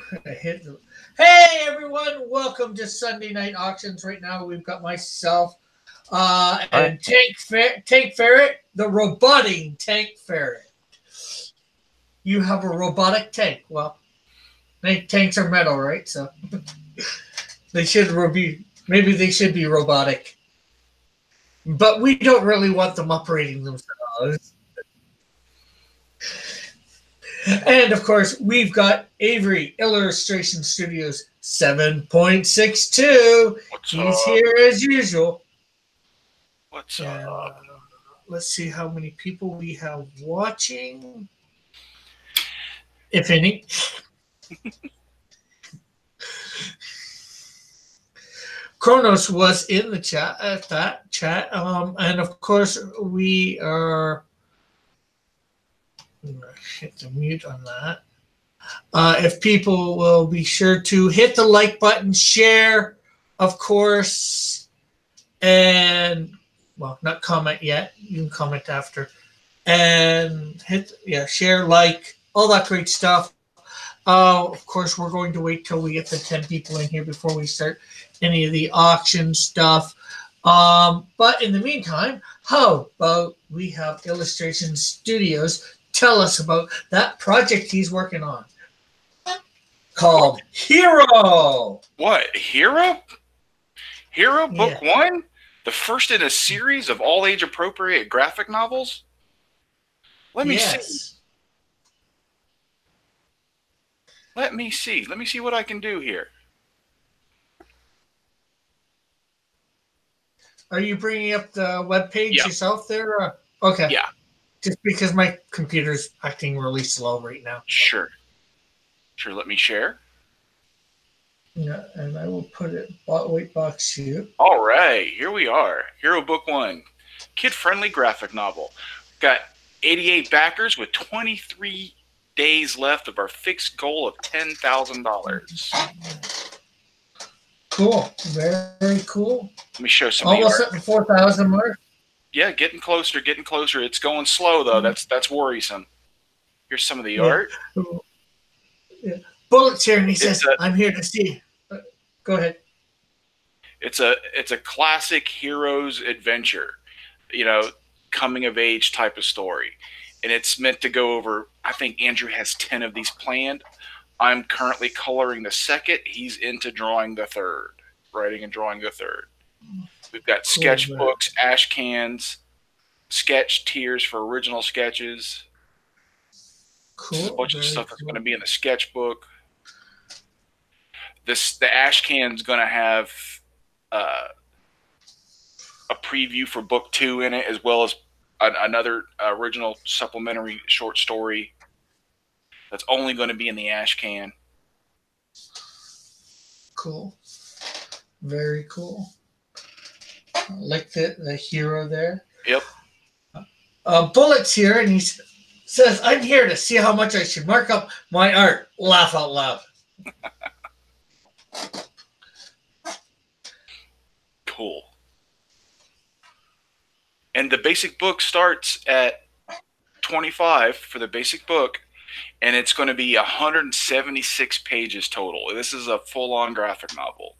Hey everyone, welcome to Sunday Night Auctions. Right now we've got myself All and right. Tank Ferret, the roboting Tank Ferret. You have a robotic tank. Well, tanks are metal, right? So they should be maybe they should be robotic, but we don't really want them operating themselves. And of course, we've got Avery Illustration Studios 7.62. What's He's up? here as usual. What's And up? let's see how many people we have watching, if any. Kronos was in the chat at that chat, and of course we are. I'm gonna hit the mute on that. If people will be sure to hit the like button, share, of course, and well, not comment yet. You can comment after, and share, like, all that great stuff. Of course, we're going to wait till we get the 10 people in here before we start any of the auction stuff. But in the meantime, how about we have Illustration Studios tell us about that project he's working on called Hero. What? Hero? Hero Book Yeah. 1? The first in a series of all age appropriate graphic novels? Let me see. Yes. Let me see. Let me see what I can do here. Are you bringing up the webpage Yeah. yourself there? Okay. Yeah. Just because my computer's acting really slow right now. Sure. Sure, let me share. Yeah, and I will put it white box here. All right, here we are. Hero Book 1. Kid-friendly graphic novel. Got 88 backers with 23 days left of our fixed goal of $10,000. Cool. Very cool. Let me show some Almost of at the 4,000 mark. Yeah, getting closer, getting closer. It's going slow though. That's worrisome. Here's some of the art. Yeah. Bullet's here, and he says, "I'm here to see." Go ahead. It's a classic hero's adventure, coming of age type of story, and it's meant to go over. I think Andrew has 10 of these planned. I'm currently coloring the second. He's into drawing the third, writing and drawing the third. We've got sketchbooks, ash cans, sketch tiers for original sketches. Cool. A bunch of stuff that's going to be in the sketchbook. The ash can's going to have a preview for book 2 in it, as well as another original supplementary short story that's only going to be in the ash can. Cool. Very cool. I like the hero there. Yep. Bullet's here, and he says, "I'm here to see how much I should mark up my art." Laugh out loud. Cool. And the basic book starts at $25 for the basic book, and it's going to be 176 pages total. This is a full-on graphic novel.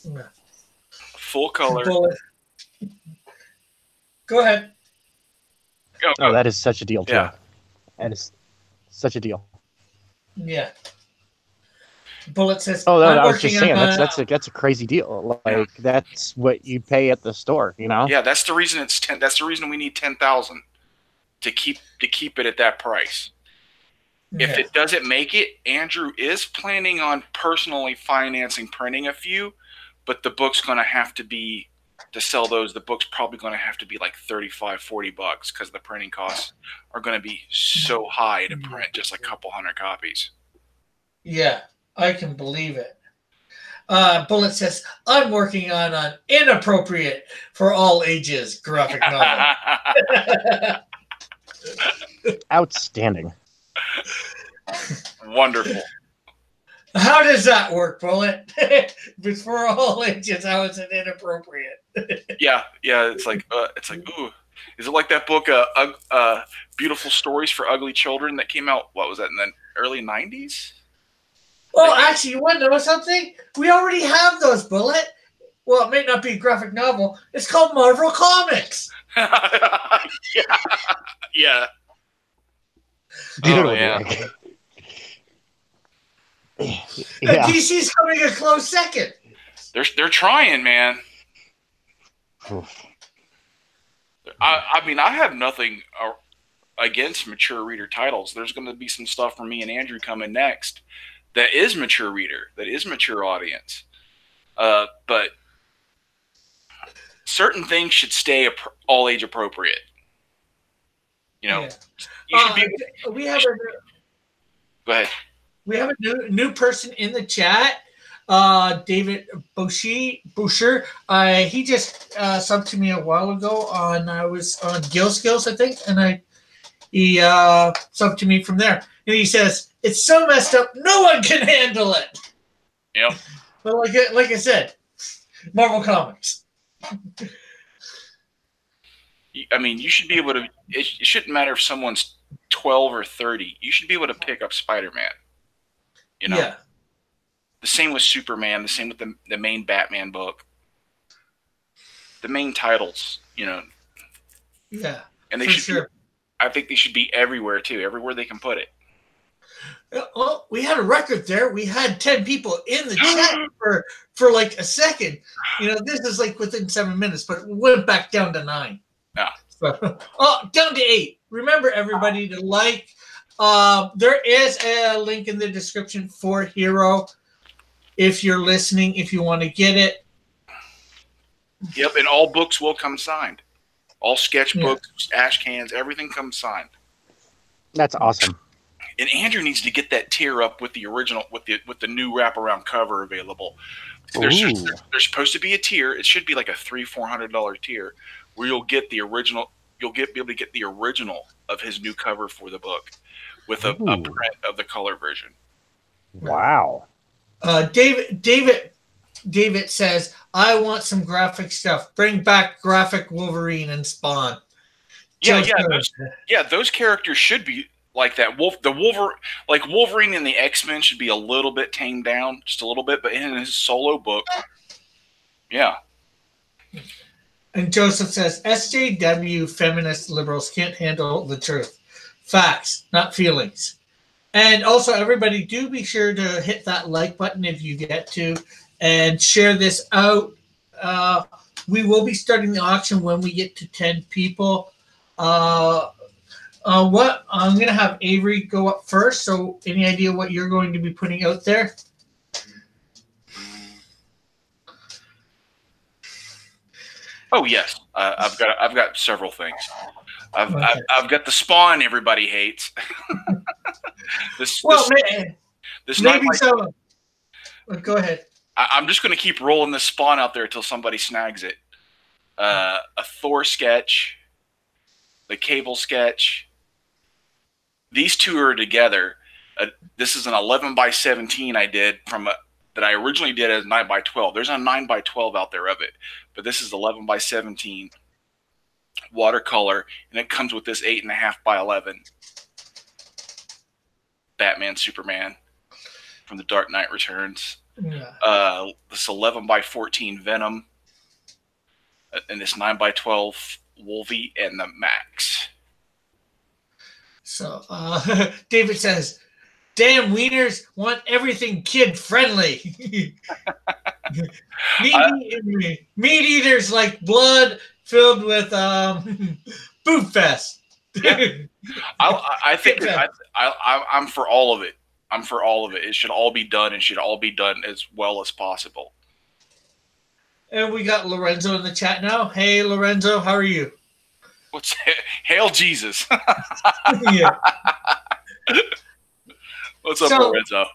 Yeah. Full color. Bullet. Go ahead. Go. Oh, that is such a deal, too. Yeah. That is such a deal. Yeah. Bullet says, "Oh, I was just saying that's a crazy deal. Like that's what you pay at the store, Yeah, that's the reason it's 10. That's the reason we need 10,000 to keep it at that price. Yeah. If it doesn't make it, Andrew is planning on personally financing printing a few, but the book's going to have to be, to sell those, the book's probably going to have to be like $35-$40 because the printing costs are going to be so high to print just a couple hundred copies. Yeah, I can believe it. Bullet says, "I'm working on an inappropriate for all ages graphic novel." Outstanding. Wonderful. How does that work, Bullet? It's for all ages. How is it inappropriate? Yeah. It's like ooh. Is it like that book, Beautiful Stories for Ugly Children, that came out? What was that, in the early '90s? Well, actually, you want to know something? We already have those, Bullet. Well, it may not be a graphic novel. It's called Marvel Comics. Yeah. Yeah. Totally, yeah. Rick. And Yeah. DC's coming a close second. They're trying, man. I mean, I have nothing against mature reader titles. There's going to be some stuff from me and Andrew coming next that is mature reader, that is mature audience. But certain things should stay all age appropriate. You know, Yeah. you should be. We have Go ahead. We have a new person in the chat, David Boucher. He just subbed to me a while ago I was on Gill Skills, I think, and he subbed to me from there. And he says, it's so messed up, no one can handle it. Yep. But like I said, Marvel Comics. I mean, you should be able to. It shouldn't matter if someone's 12 or 30. You should be able to pick up Spider-Man. You know. Yeah. The same with Superman. The same with the main Batman book. The main titles. You know. Yeah. And they for should. sure. I think they should be everywhere too. Everywhere they can put it. Well, we had a record there. We had 10 people in the chat for like a second. You know, this is like within 7 minutes, but we went back down to 9. Yeah. So, down to 8. Remember, everybody, to like. There is a link in the description for Hero. If you're listening, if you want to get it. Yep, and all books will come signed. All sketchbooks, ash cans, everything comes signed. That's awesome. And Andrew needs to get that tier up with the original, with the new wraparound cover available. There's supposed to be a tier. It should be like a $300-400 tier where you'll get the original. You'll be able to get the original of his new cover for the book with a print of the color version. Wow. David says, I want some graphic stuff. Bring back graphic Wolverine and Spawn. Those characters should be like that. Wolverine and the X-Men should be a little bit tamed down, just a little bit, but in his solo book, yeah. And Joseph says, SJW feminist liberals can't handle the truth. Facts, not feelings. And also, everybody, do be sure to hit that like button if you get to, and share this out. We will be starting the auction when we get to 10 people. I'm going to have Avery go up first. So, any idea what you're going to be putting out there? Oh yes, I've got several things. I've got the Spawn everybody hates. Maybe so. Go ahead. I'm just going to keep rolling this Spawn out there until somebody snags it. A Thor sketch, the Cable sketch. These two are together. This is an 11x17 I did that I originally did as 9x12. There's a 9x12 out there of it, but this is 11x17 watercolor, and it comes with this 8.5x11 Batman Superman from The Dark Knight Returns. Yeah. This 11x14 Venom, and this 9x12 Wolvie and the Max. So David says, damn wieners want everything kid friendly. Meat eaters like blood filled with Boob Fest. Yeah. I think I'm for all of it. I'm for all of it. It should all be done, and should all be done as well as possible. And we got Lorenzo in the chat now. Hey, Lorenzo, how are you? Hail Jesus. Yeah. What's up, Lorenzo?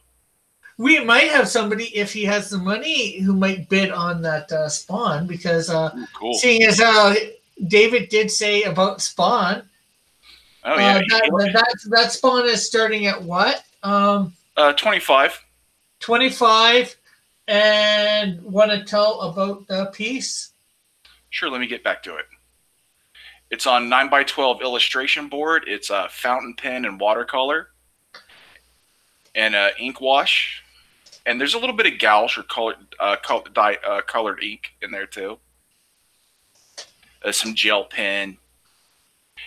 We might have somebody, if he has the money, who might bid on that Spawn, because cool. Seeing as David did say about Spawn, that Spawn is starting at what? 25. 25. And want to tell about the piece? Sure, let me get back to it. It's on 9x12 illustration board. It's a fountain pen and watercolor and ink wash. And there's a little bit of gouache or colored ink in there too. Some gel pen.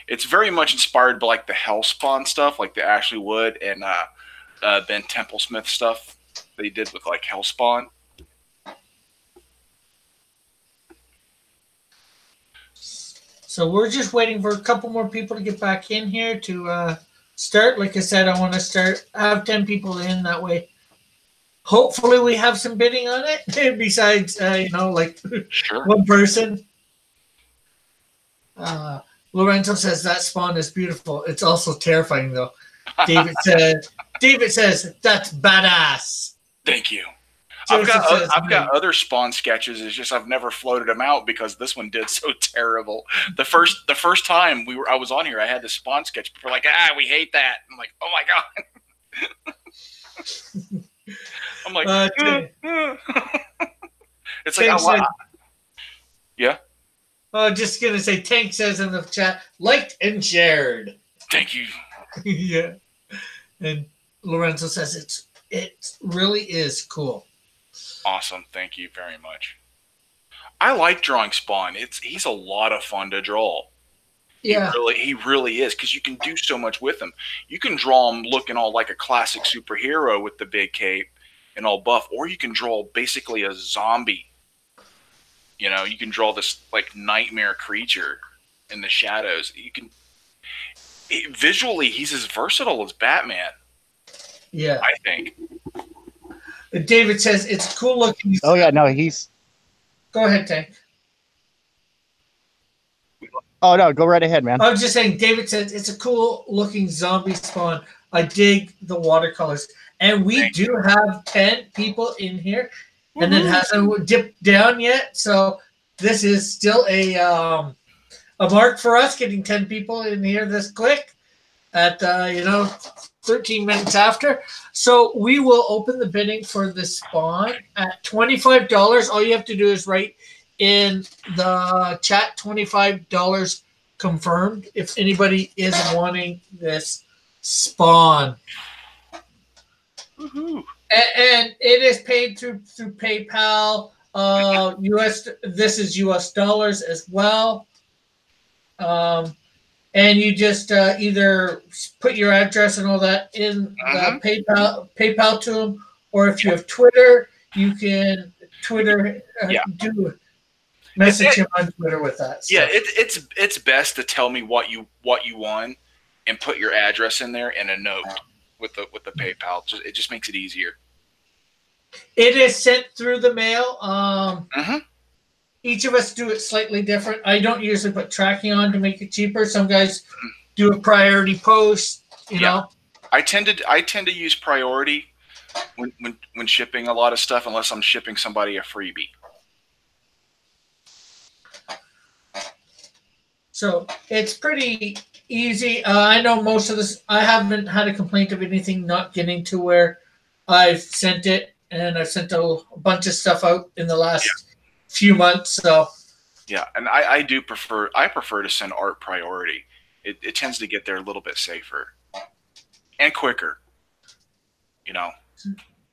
It's very much inspired by like the Hellspawn stuff, like the Ashley Wood and Ben Templesmith stuff they did with like Hellspawn. So we're just waiting for a couple more people to get back in here to start. Like I said, I want to have 10 people in that way. Hopefully we have some bidding on it besides, like Sure. one person. Lorenzo says that spawn is beautiful. It's also terrifying though. David says that's badass. Thank you. Joseph I've got other Spawn sketches. It's just I've never floated them out because this one did so terrible. The first time I was on here, I had this Spawn sketch. People were like, we hate that. I'm like, oh my god. I'm like, it's like, yeah. Just gonna say, Tank says in the chat, liked and shared. Thank you. Yeah. And Lorenzo says it really is cool. Awesome. Thank you very much. I like drawing Spawn. He's a lot of fun to draw. Yeah. He really is, because you can do so much with him. You can draw him looking all like a classic superhero with the big cape and all buff, or you can draw basically a zombie. You can draw this like nightmare creature in the shadows. Visually, he's as versatile as Batman. Yeah. I think. David says it's cool looking. Oh yeah, no, he's. Go ahead, Tank. Oh no, go right ahead, man. I was just saying, David says it's a cool looking zombie spawn. I dig the watercolors, and we do have 10 people in here, and it hasn't dipped down yet. So this is still a mark for us, getting 10 people in here this quick at 13 minutes after. So we will open the bidding for the spawn at $25. All you have to do is write in the chat $25 confirmed if anybody is wanting this spawn. Woohoo. And it is paid through PayPal. This is US dollars as well. And you just either put your address and all that in the PayPal to them, or if you have Twitter, you can message him on Twitter with that. Yeah, it's best to tell me what you won, and put your address in there and a note with the PayPal. It just makes it easier. It is sent through the mail. Each of us do it slightly different. I don't usually put tracking on to make it cheaper. Some guys do a priority post. You know. I tend to use priority when shipping a lot of stuff, unless I'm shipping somebody a freebie. So it's pretty easy. I know most of this. I haven't had a complaint of anything not getting to where I've sent it, and I've sent a bunch of stuff out in the last few months. So yeah, and I prefer to send art priority. It tends to get there a little bit safer and quicker.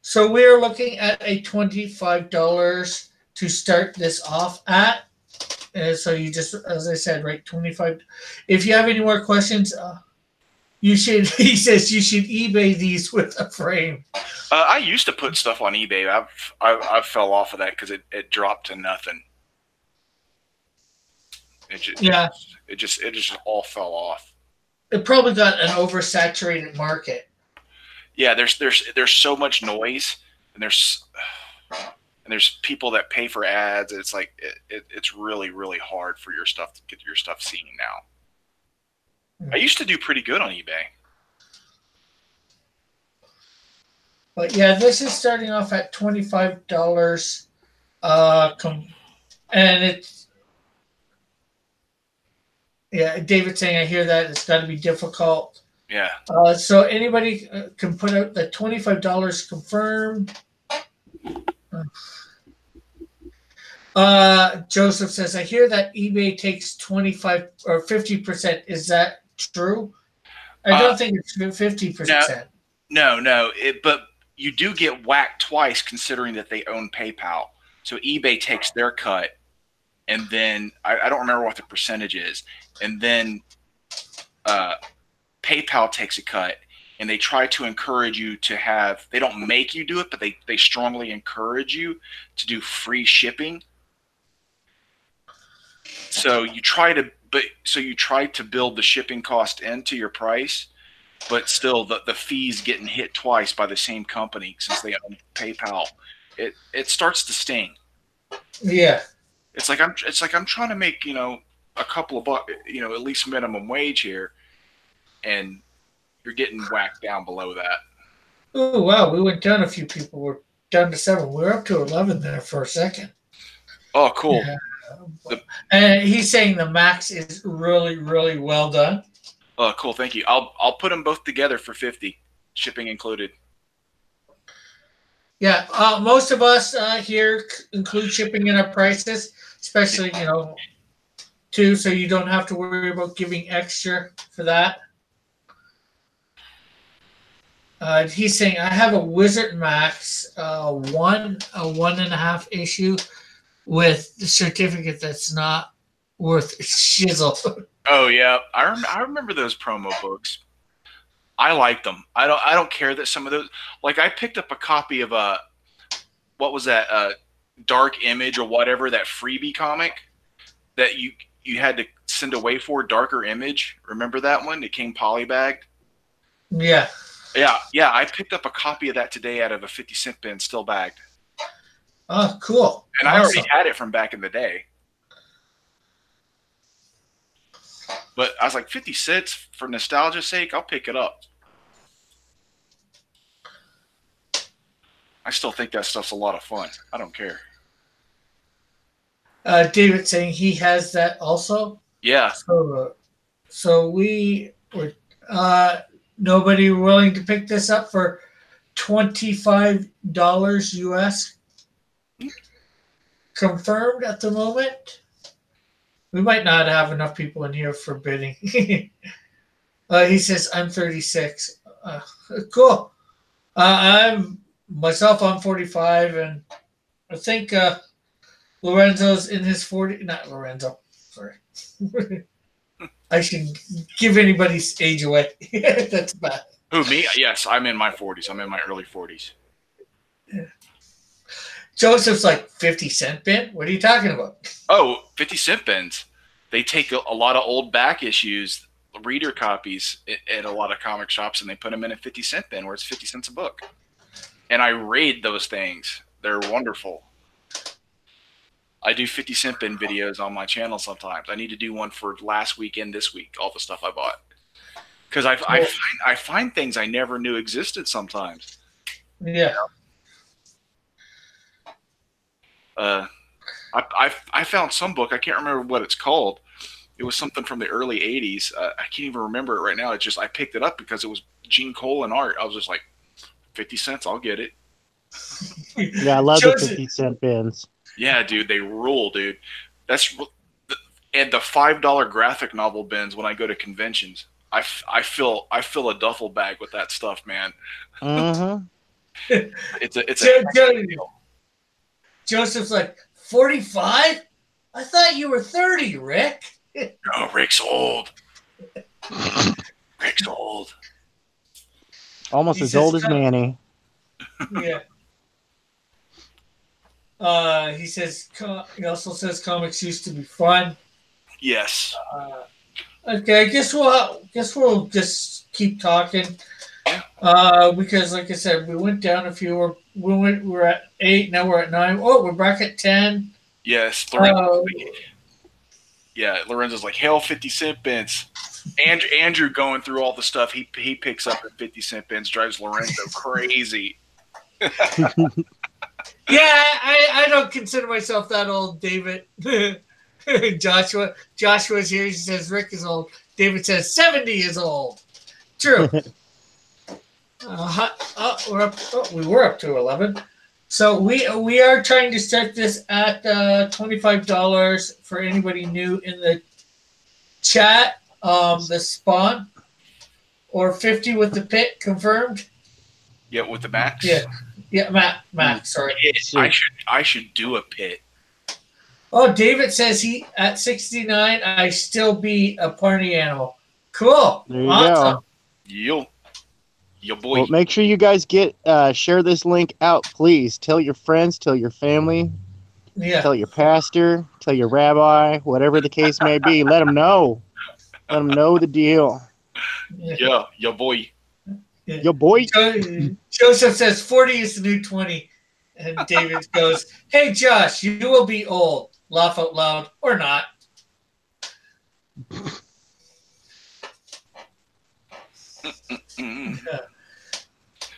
So we're looking at a $25 to start this off at. So you just, as I said, right, 25. If you have any more questions, you should. He says you should eBay these with a frame. I used to put stuff on eBay. I've fell off of that because it dropped to nothing. It just all fell off. It probably got an oversaturated market. Yeah, there's so much noise, and there's people that pay for ads. It's like it's really, really hard for your stuff to get your stuff seen now. I used to do pretty good on eBay. But yeah, this is starting off at $25. And it's David saying, I hear that it's got to be difficult. Yeah. So anybody can put out the $25 confirmed. Joseph says, I hear that eBay takes 25 or 50%. Is that true? I don't think it's 50%. No. But you do get whacked twice considering that they own PayPal. So eBay takes their cut, and then I don't remember what the percentage is, and then PayPal takes a cut, and they try to encourage you to have, they don't make you do it, but they strongly encourage you to do free shipping. So you try to build the shipping cost into your price, but still the fees getting hit twice by the same company since they own PayPal. It starts to sting. Yeah. It's like I'm trying to make, a couple of bucks, at least minimum wage here, and you're getting whacked down below that. Oh wow, we went down a few people. We're down to 7. We were up to 11 there for a second. Oh, cool. Yeah. And he's saying the Max is really, really well done. Oh, cool. Thank you. I'll put them both together for $50, shipping included. Yeah, most of us here include shipping in our prices, especially too, so you don't have to worry about giving extra for that. He's saying I have a Wizard Max, a 1.5 issue with the certificate that's not worth shizzle. Oh yeah, I remember those promo books. I liked them. I don't care that some of those, like I picked up a copy of what was that, Dark Image or whatever, that freebie comic that you had to send away for, Darker Image. Remember that one? It came polybagged. Yeah. Yeah. I picked up a copy of that today out of a 50-cent bin, still bagged. Oh, cool. And awesome. I already had it from back in the day. But I was like, 50 cents for nostalgia's sake, I'll pick it up. I still think that stuff's a lot of fun. I don't care. David saying he has that also. Yeah. So we were nobody willing to pick this up for $25 US. Confirmed at the moment. We might not have enough people in here for bidding. He says, I'm 36. Cool. I'm 45, and I think Lorenzo's in his 40. Not Lorenzo. Sorry. I shouldn't give anybody's age away. That's bad. Who, me? Yes, I'm in my 40s. I'm in my early 40s. Yeah. Joseph's like 50-cent bin? What are you talking about? Oh, 50-cent bins. They take a lot of old back issues, reader copies at a lot of comic shops, and they put them in a 50-cent bin where it's 50 cents a book. And I raid those things. They're wonderful. I do 50-cent bin videos on my channel sometimes. I need to do one for last week and this week, all the stuff I bought. Because I find things I never knew existed sometimes. Yeah. I found some book. I can't remember what it's called. It was something from the early 80s. I can't even remember it right now. It's just I picked it up because it was Gene Cole and art. I was just like, 50 cents, I'll get it. Yeah, I love the 50-cent bins. Yeah, dude, they rule, dude. And the $5 graphic novel bins when I go to conventions. I fill a duffel bag with that stuff, man. Mm-hmm. It's a Joseph's like, 45? I thought you were 30, Rick. No, Rick's old. Rick's old. Almost as old as Manny. Yeah. He also says comics used to be fun. Yes. Okay, I guess we'll just keep talking. Because like I said, we went down a few. We're at 8. Now we're at 9. Oh, we're back at 10. Yes. Yeah, Lorenzo's like, hell, 50-cent bins. Andrew going through all the stuff he picks up at 50-cent bins drives Lorenzo crazy. Yeah, I don't consider myself that old, David. Joshua's here. He says Rick is old. David says 70 is old. True. We were up to 11. So we are trying to start this at $25 for anybody new in the chat. The spawn, or 50 with the pit confirmed. Yeah, with the max. Yeah, Matt. Sorry. I should do a pit. Oh, David says he at 69, I still be a party animal. Cool. There you Awesome. go. Yo boy. Well, make sure you guys share this link out, please. Tell your friends, tell your family, tell your pastor, tell your rabbi, whatever the case may be. Let them know. Let them know the deal. Yeah, yo boy. Yo boy. Joseph says 40 is the new 20. And David goes, hey, Josh, you will be old. Laugh out loud or not.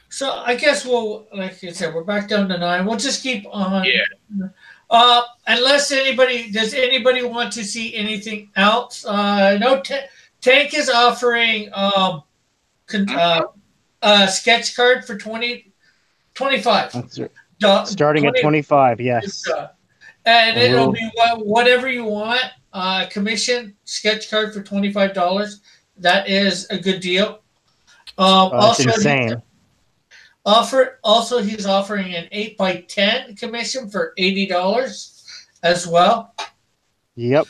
So I guess like I said, we're back down to 9. We'll just keep on. Yeah. Does anybody want to see anything else? No, Tank is offering a sketch card for 25. That's right. Starting at 25, yes. And it'll be whatever you want. Commission sketch card for $25. That is a good deal. That's insane. Also, he's offering an 8x10 commission for $80 as well. Yep.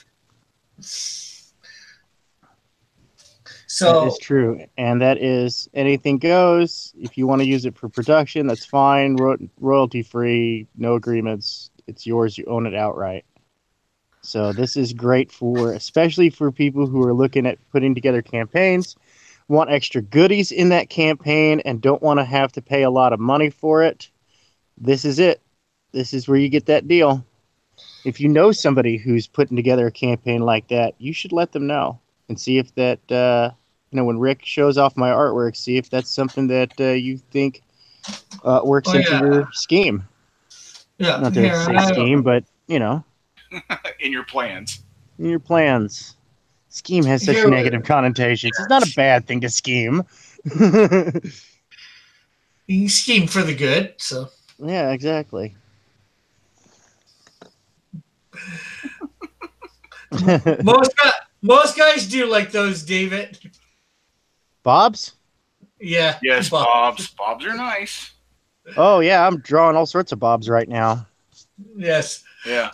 So that is true, and that is anything goes. If you want to use it for production, that's fine. Royalty free, no agreements. It's yours. You own it outright. So this is great especially for people who are looking at putting together campaigns, want extra goodies in that campaign, and don't want to have to pay a lot of money for it. This is it. This is where you get that deal. If you know somebody who's putting together a campaign like that, you should let them know and see if that. When Rick shows off my artwork, see if that's something that you think works into your scheme. Yeah, not to say scheme, but in your plans. In your plans. Scheme has such negative connotations. It's not a bad thing to scheme. You scheme for the good, so. Yeah, exactly. Most guys do like those, David. Bobs? Yeah. Yes, Bobs. Bobs are nice. Oh, yeah. I'm drawing all sorts of Bobs right now. Yes. Yeah.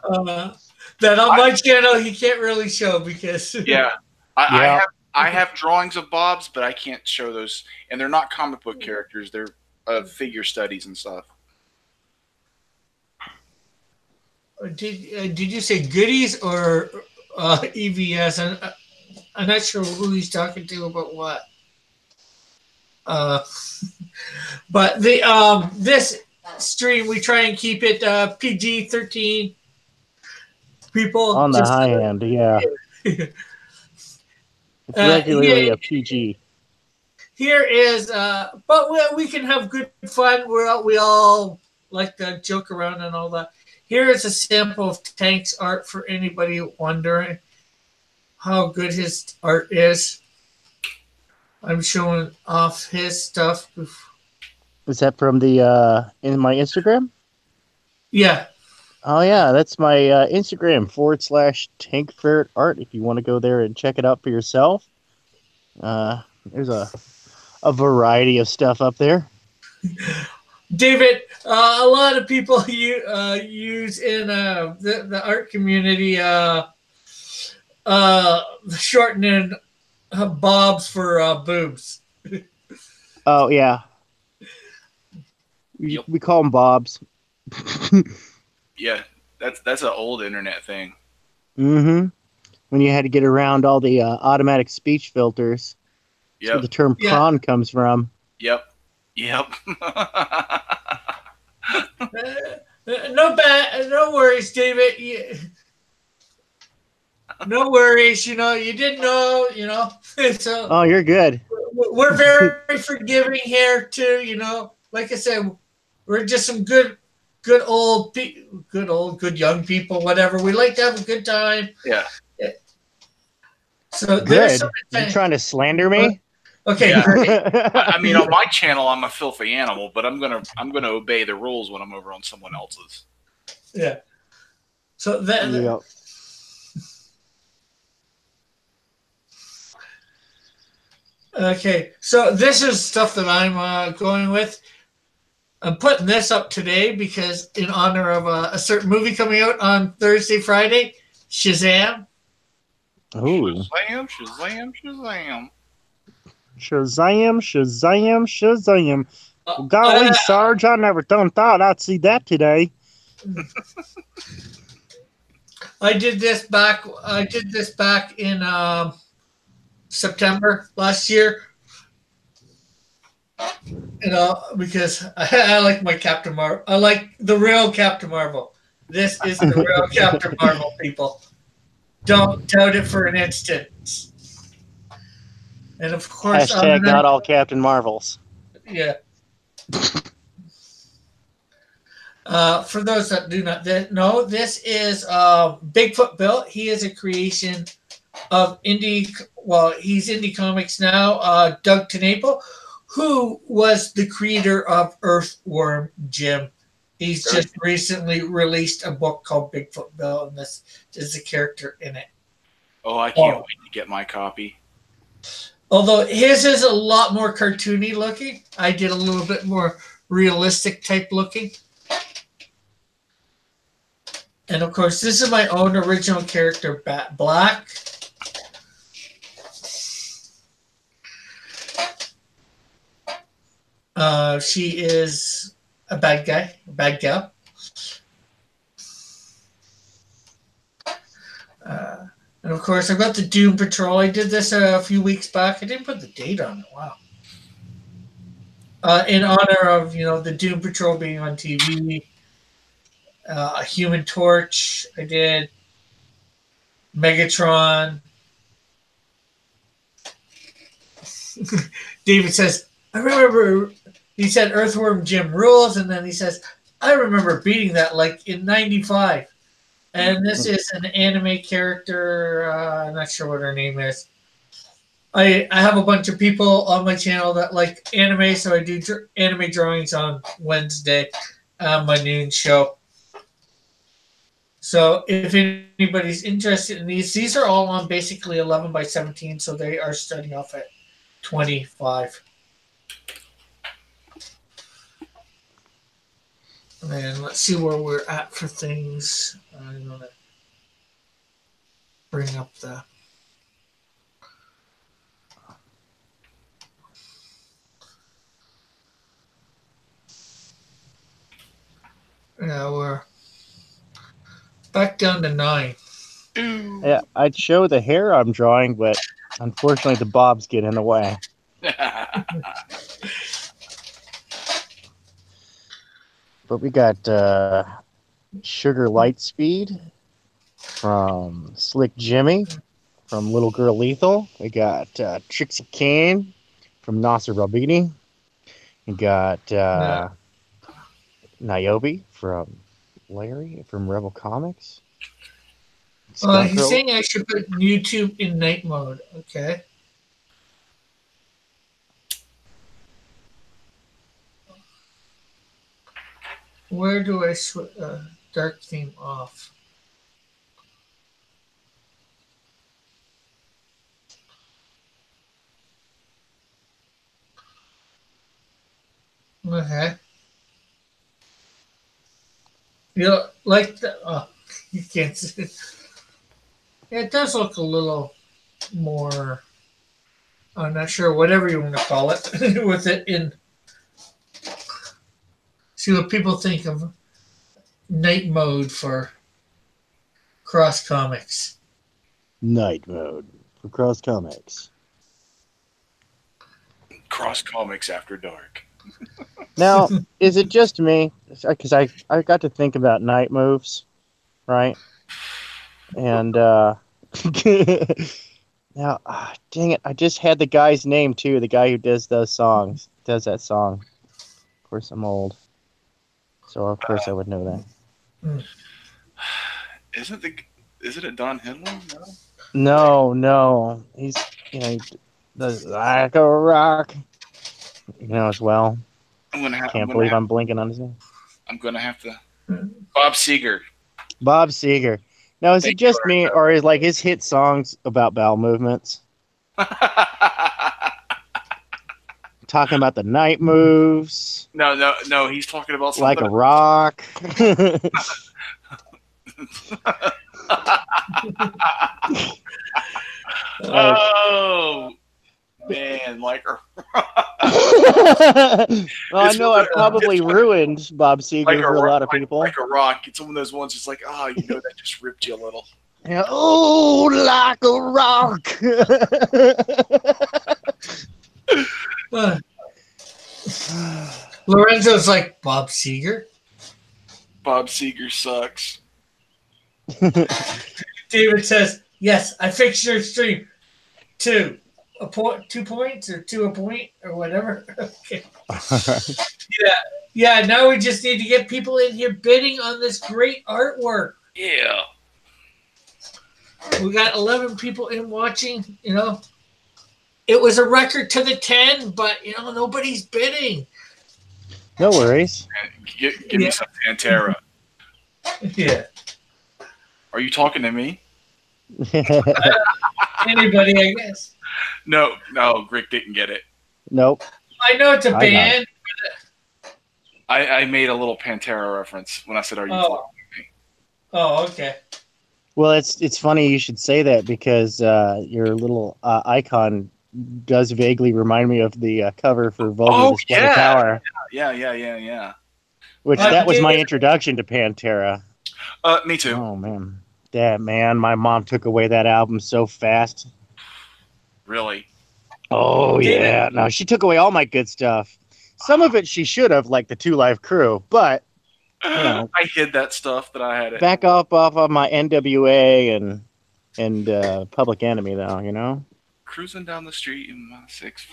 That on my channel, he can't really show because. Yeah. I have drawings of Bobs, but I can't show those. And they're not comic book characters. They're figure studies and stuff. Did you say goodies or EVS? I'm not sure who he's talking to about what. But this stream we try and keep it PG-13. People on the high end, yeah. It's regularly a PG. Here is, but we can have good fun. We all like to joke around and all that. Here is a sample of Tank's art for anybody wondering how good his art is. I'm showing off his stuff. Is that from the in my Instagram? Yeah. Oh yeah, that's my Instagram /Tank Ferret Art. If you want to go there and check it out for yourself, there's a variety of stuff up there. David, a lot of people use in the art community shortening Bobs for boobs. Oh yeah, we call them Bobs. Yeah, that's an old internet thing. Mm-hmm. When you had to get around all the automatic speech filters. That's where the term prawn comes from. Yep. No worries, David. No worries. You didn't know. So oh, you're good. We're very forgiving here too. Like I said, we're just some good young people. Whatever. We like to have a good time. Yeah. So good. You trying to slander me? Okay. Yeah. I mean, on my channel, I'm a filthy animal, but I'm gonna obey the rules when I'm over on someone else's. Yeah. So that. Okay, so this is stuff that I'm going with. I'm putting this up today because in honor of a certain movie coming out on Thursday, Friday, Shazam. Ooh. Shazam, Shazam, Shazam. Shazam, Shazam, Shazam. Well, golly, Sarge, I never thought I'd see that today. I did this back in September last year. Because I like my Captain Marvel. I like the real Captain Marvel. This is the real Captain Marvel, people. Don't doubt it for an instant. And of course, hashtag not all Captain Marvels. Yeah. For those that do not know, this is Bigfoot Bill. He is a creation of indie. Well, he's Indie Comics now. Doug TenNapel, who was the creator of Earthworm Jim. He's just recently released a book called Bigfoot Bill, and this is the character in it. Oh, I can't wait to get my copy. Although his is a lot more cartoony looking. I did a little bit more realistic type looking. And of course, this is my own original character, Bat Black. She is a bad guy, a bad gal. And of course, I've got the Doom Patrol. I did this a few weeks back. I didn't put the date on it. Wow. In honor of, the Doom Patrol being on TV. A Human Torch. I did Megatron. David says, I remember, he said Earthworm Jim rules, and then he says, I remember beating that like in 95. And this is an anime character. I'm not sure what her name is. I have a bunch of people on my channel that like anime, so I do anime drawings on Wednesday on my noon show. So if anybody's interested in these are all on basically 11 by 17, so they are starting off at 25. And let's see where we're at for things. I'm going to bring up the... Yeah, we're back down to 9. Yeah, I'd show the hair I'm drawing, but unfortunately the bobs get in the way. But we got Sugar Lightspeed from Slick Jimmy from Little Girl Lethal. We got Trixie Kane from Nasser Rabini. We got Niobe from Larry from Rebel Comics. He's saying I should put YouTube in night mode. Okay. Where do I switch dark theme off? Okay. Like the you can't see it. It does look a little more, I'm not sure, whatever you want to call it, with it in. See what people think of night mode for Cross Comics. Night mode for Cross Comics. Cross Comics After Dark. Now, is it just me? Because I got to think about night moves, right? And now, dang it, I just had the guy's name too. The guy who does that song. Of course, I'm old, so of course I would know that. Isn't it Don Henley? No. He's he does like a rock. As well. Can't believe I'm blinking on his name. I'm gonna have to. Bob Seger. Bob Seger. Now, is it just me, or is like his hit songs about bowel movements? talking about the night moves No. He's talking about something like a rock. Oh man, like Well, I know I probably ruined Bob Seger like for a lot of people. like a rock. It's one of those ones. It's like, that just ripped you a little. Yeah, oh, like a rock. Lorenzo's like, Bob Seger? Bob Seger sucks. David says, yes, I fixed your stream. 2 points or 2 a point or whatever. Okay. Yeah, now we just need to get people in here bidding on this great artwork. Yeah. We got 11 people in watching, It was a record to the 10, but, nobody's bidding. No worries. Give me some Pantera. Yeah. Are you talking to me? Anybody, I guess. No, Rick didn't get it. Nope. I know it's a band. I made a little Pantera reference when I said, "Are you talking to me?" Oh, okay. Well, it's funny you should say that because your little icon does vaguely remind me of the cover for Vulgar Display Tower. Yeah. Which that was my introduction to Pantera. Me too. Oh man, my mom took away that album so fast. Really? Oh yeah. No, she took away all my good stuff. Some of it she should have, like the Two Live Crew, but I hid that stuff that I had. Back off of my NWA and Public Enemy, though. Cruising down the street in my 6.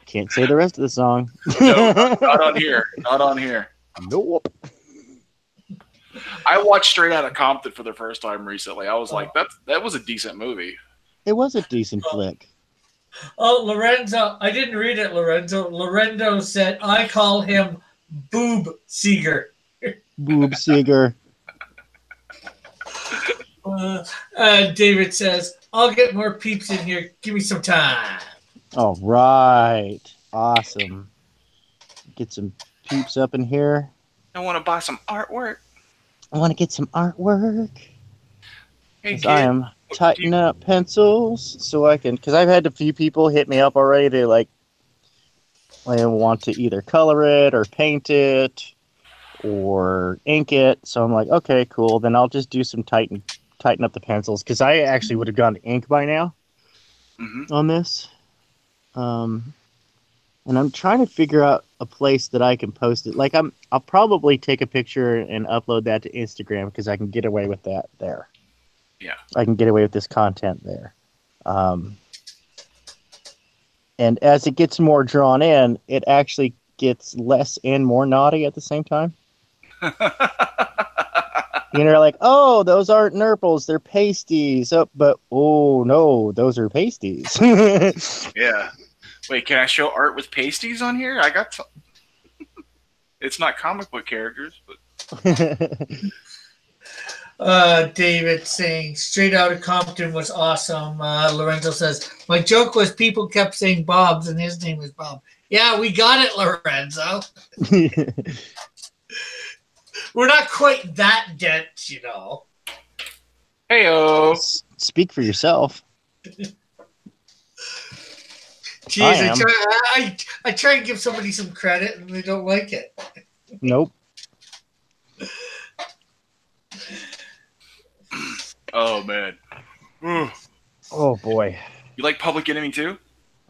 Can't say the rest of the song. No, not on here. Not on here. Nope. I watched Straight Outta Compton for the first time recently. I was like, that was a decent movie. It was a decent flick. Oh, Lorenzo. I didn't read it, Lorenzo. Lorenzo said, I call him Boob Seeger. Boob Seeger. David says, I'll get more peeps in here. Give me some time. All right. Awesome. Get some peeps up in here. I want to buy some artwork. I want to get some artwork. Hey, kid, I am tightening up pencils so I can, because I've had a few people hit me up already to like want to either color it or paint it or ink it. So I'm like, okay, cool. Then I'll just do some tighten up the pencils because I actually would have gone to ink by now on this. And I'm trying to figure out a place that I can post it. Like I'll probably take a picture and upload that to Instagram because I can get away with that there. Yeah. I can get away with this content there. And as it gets more drawn in, it actually gets less and more naughty at the same time. Like, oh, those aren't nurples, they're pasties. Oh, but oh no, those are pasties. Yeah. Wait, can I show art with pasties on here? I got some. It's not comic book characters, but David saying Straight Outta Compton was awesome. Lorenzo says, my joke was people kept saying Bob's and his name was Bob. Yeah, we got it, Lorenzo. We're not quite that dense, Hey-o. Speak for yourself. Jeez, I try and give somebody some credit and they don't like it. Nope. Oh, man. Oh, boy. You like Public Enemy, too?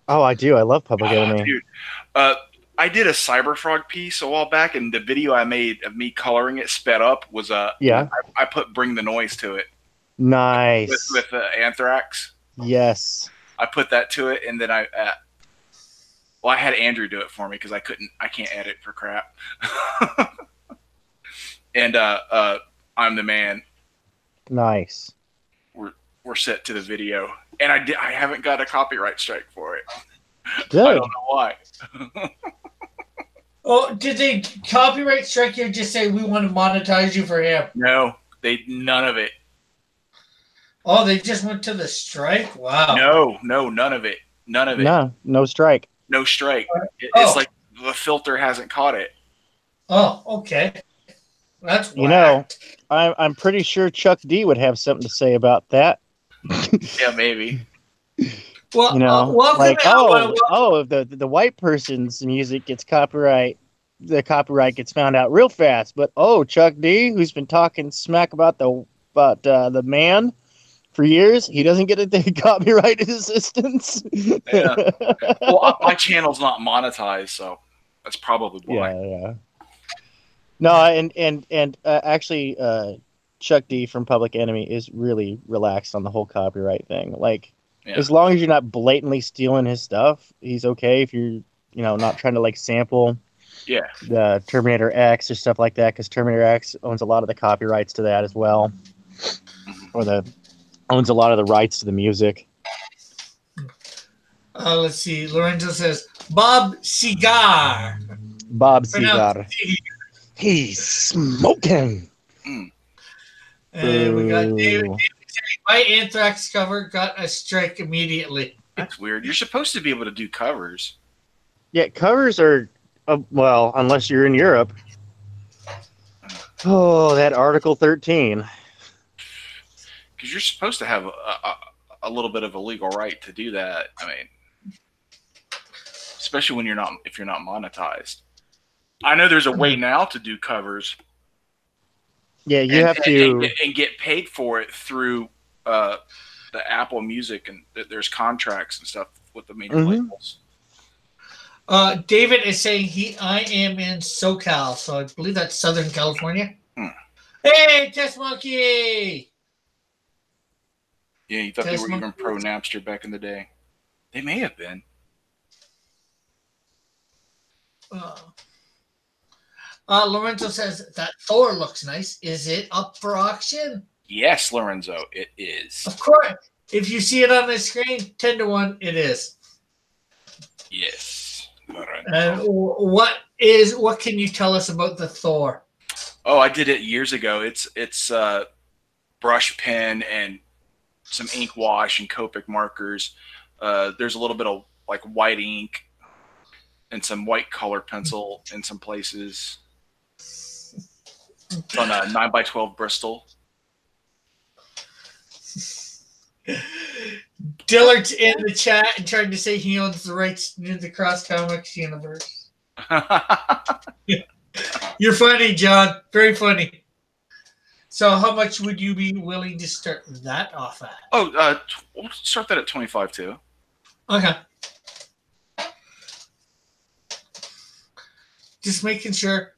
Oh, I do. I love Public Enemy. Dude. I did a Cyberfrog piece a while back, and the video I made of me coloring it sped up was I put Bring the Noise to it. Nice. With Anthrax. Yes. I put that to it, and then I had Andrew do it for me because I can't edit for crap. And I'm the Man. Nice. We're set to the video, and I haven't got a copyright strike for it. Good. I don't know why. Oh, did they copyright strike you or just say we want to monetize you for him? No, none of it. Oh, they just went to the strike? Wow. No, none of it. None of it. No strike. no strike. It's Oh. like the filter hasn't caught it. Oh, okay. That's You know, whacked. I'm pretty sure Chuck D would have something to say about that. Yeah, maybe. Well, You know, welcome like to- if the white person's music gets copyright, the copyright gets found out real fast. But Chuck D, who's been talking smack about the man for years, he doesn't get a copyright assistance. Yeah. Well, my channel's not monetized, so that's probably why. Yeah. No, and actually, Chuck D from Public Enemy is really relaxed on the whole copyright thing. Like, Yeah. as long as you're not blatantly stealing his stuff, he's okay. If you're, not trying to like sample, Yeah. the Terminator X or stuff like that, because Terminator X owns a lot of the copyrights to that as well, or owns a lot of the rights to the music. let's see. Lorenzo says Bob Segar. Bob Pronounced Seger. He's smoking. And we got Ooh. David saying, my Anthrax cover got a strike immediately. That's weird. You're supposed to be able to do covers. Yeah, covers are, well, unless you're in Europe. Oh, that Article 13. Because you're supposed to have a little bit of a legal right to do that. I mean, especially when if you're not monetized. I know there's a way now to do covers. Yeah, you have to and get paid for it through the Apple Music, and there's contracts and stuff with the major labels. David is saying I am in SoCal, so I believe that's Southern California. Hmm. Hey, Test Monkey! Yeah, you thought they Test were even Monkey. pro Napster back in the day. They may have been. Lorenzo says that Thor looks nice. Is it up for auction? Yes, Lorenzo, it is. Of course. If you see it on the screen, 10-1, it is. Yes, Lorenzo. And what can you tell us about the Thor? Oh, I did it years ago. It's brush pen and some ink wash and Copic markers. There's a little bit of like white ink and some white color pencil in some places. It's on a 9x12 Bristol. Dillard's in the chat and trying to say he owns the rights to the Cross Comics universe. You're funny, John. Very funny. So how much would you be willing to start that off at? Oh, we'll start that at 25 too. Okay. Just making sure.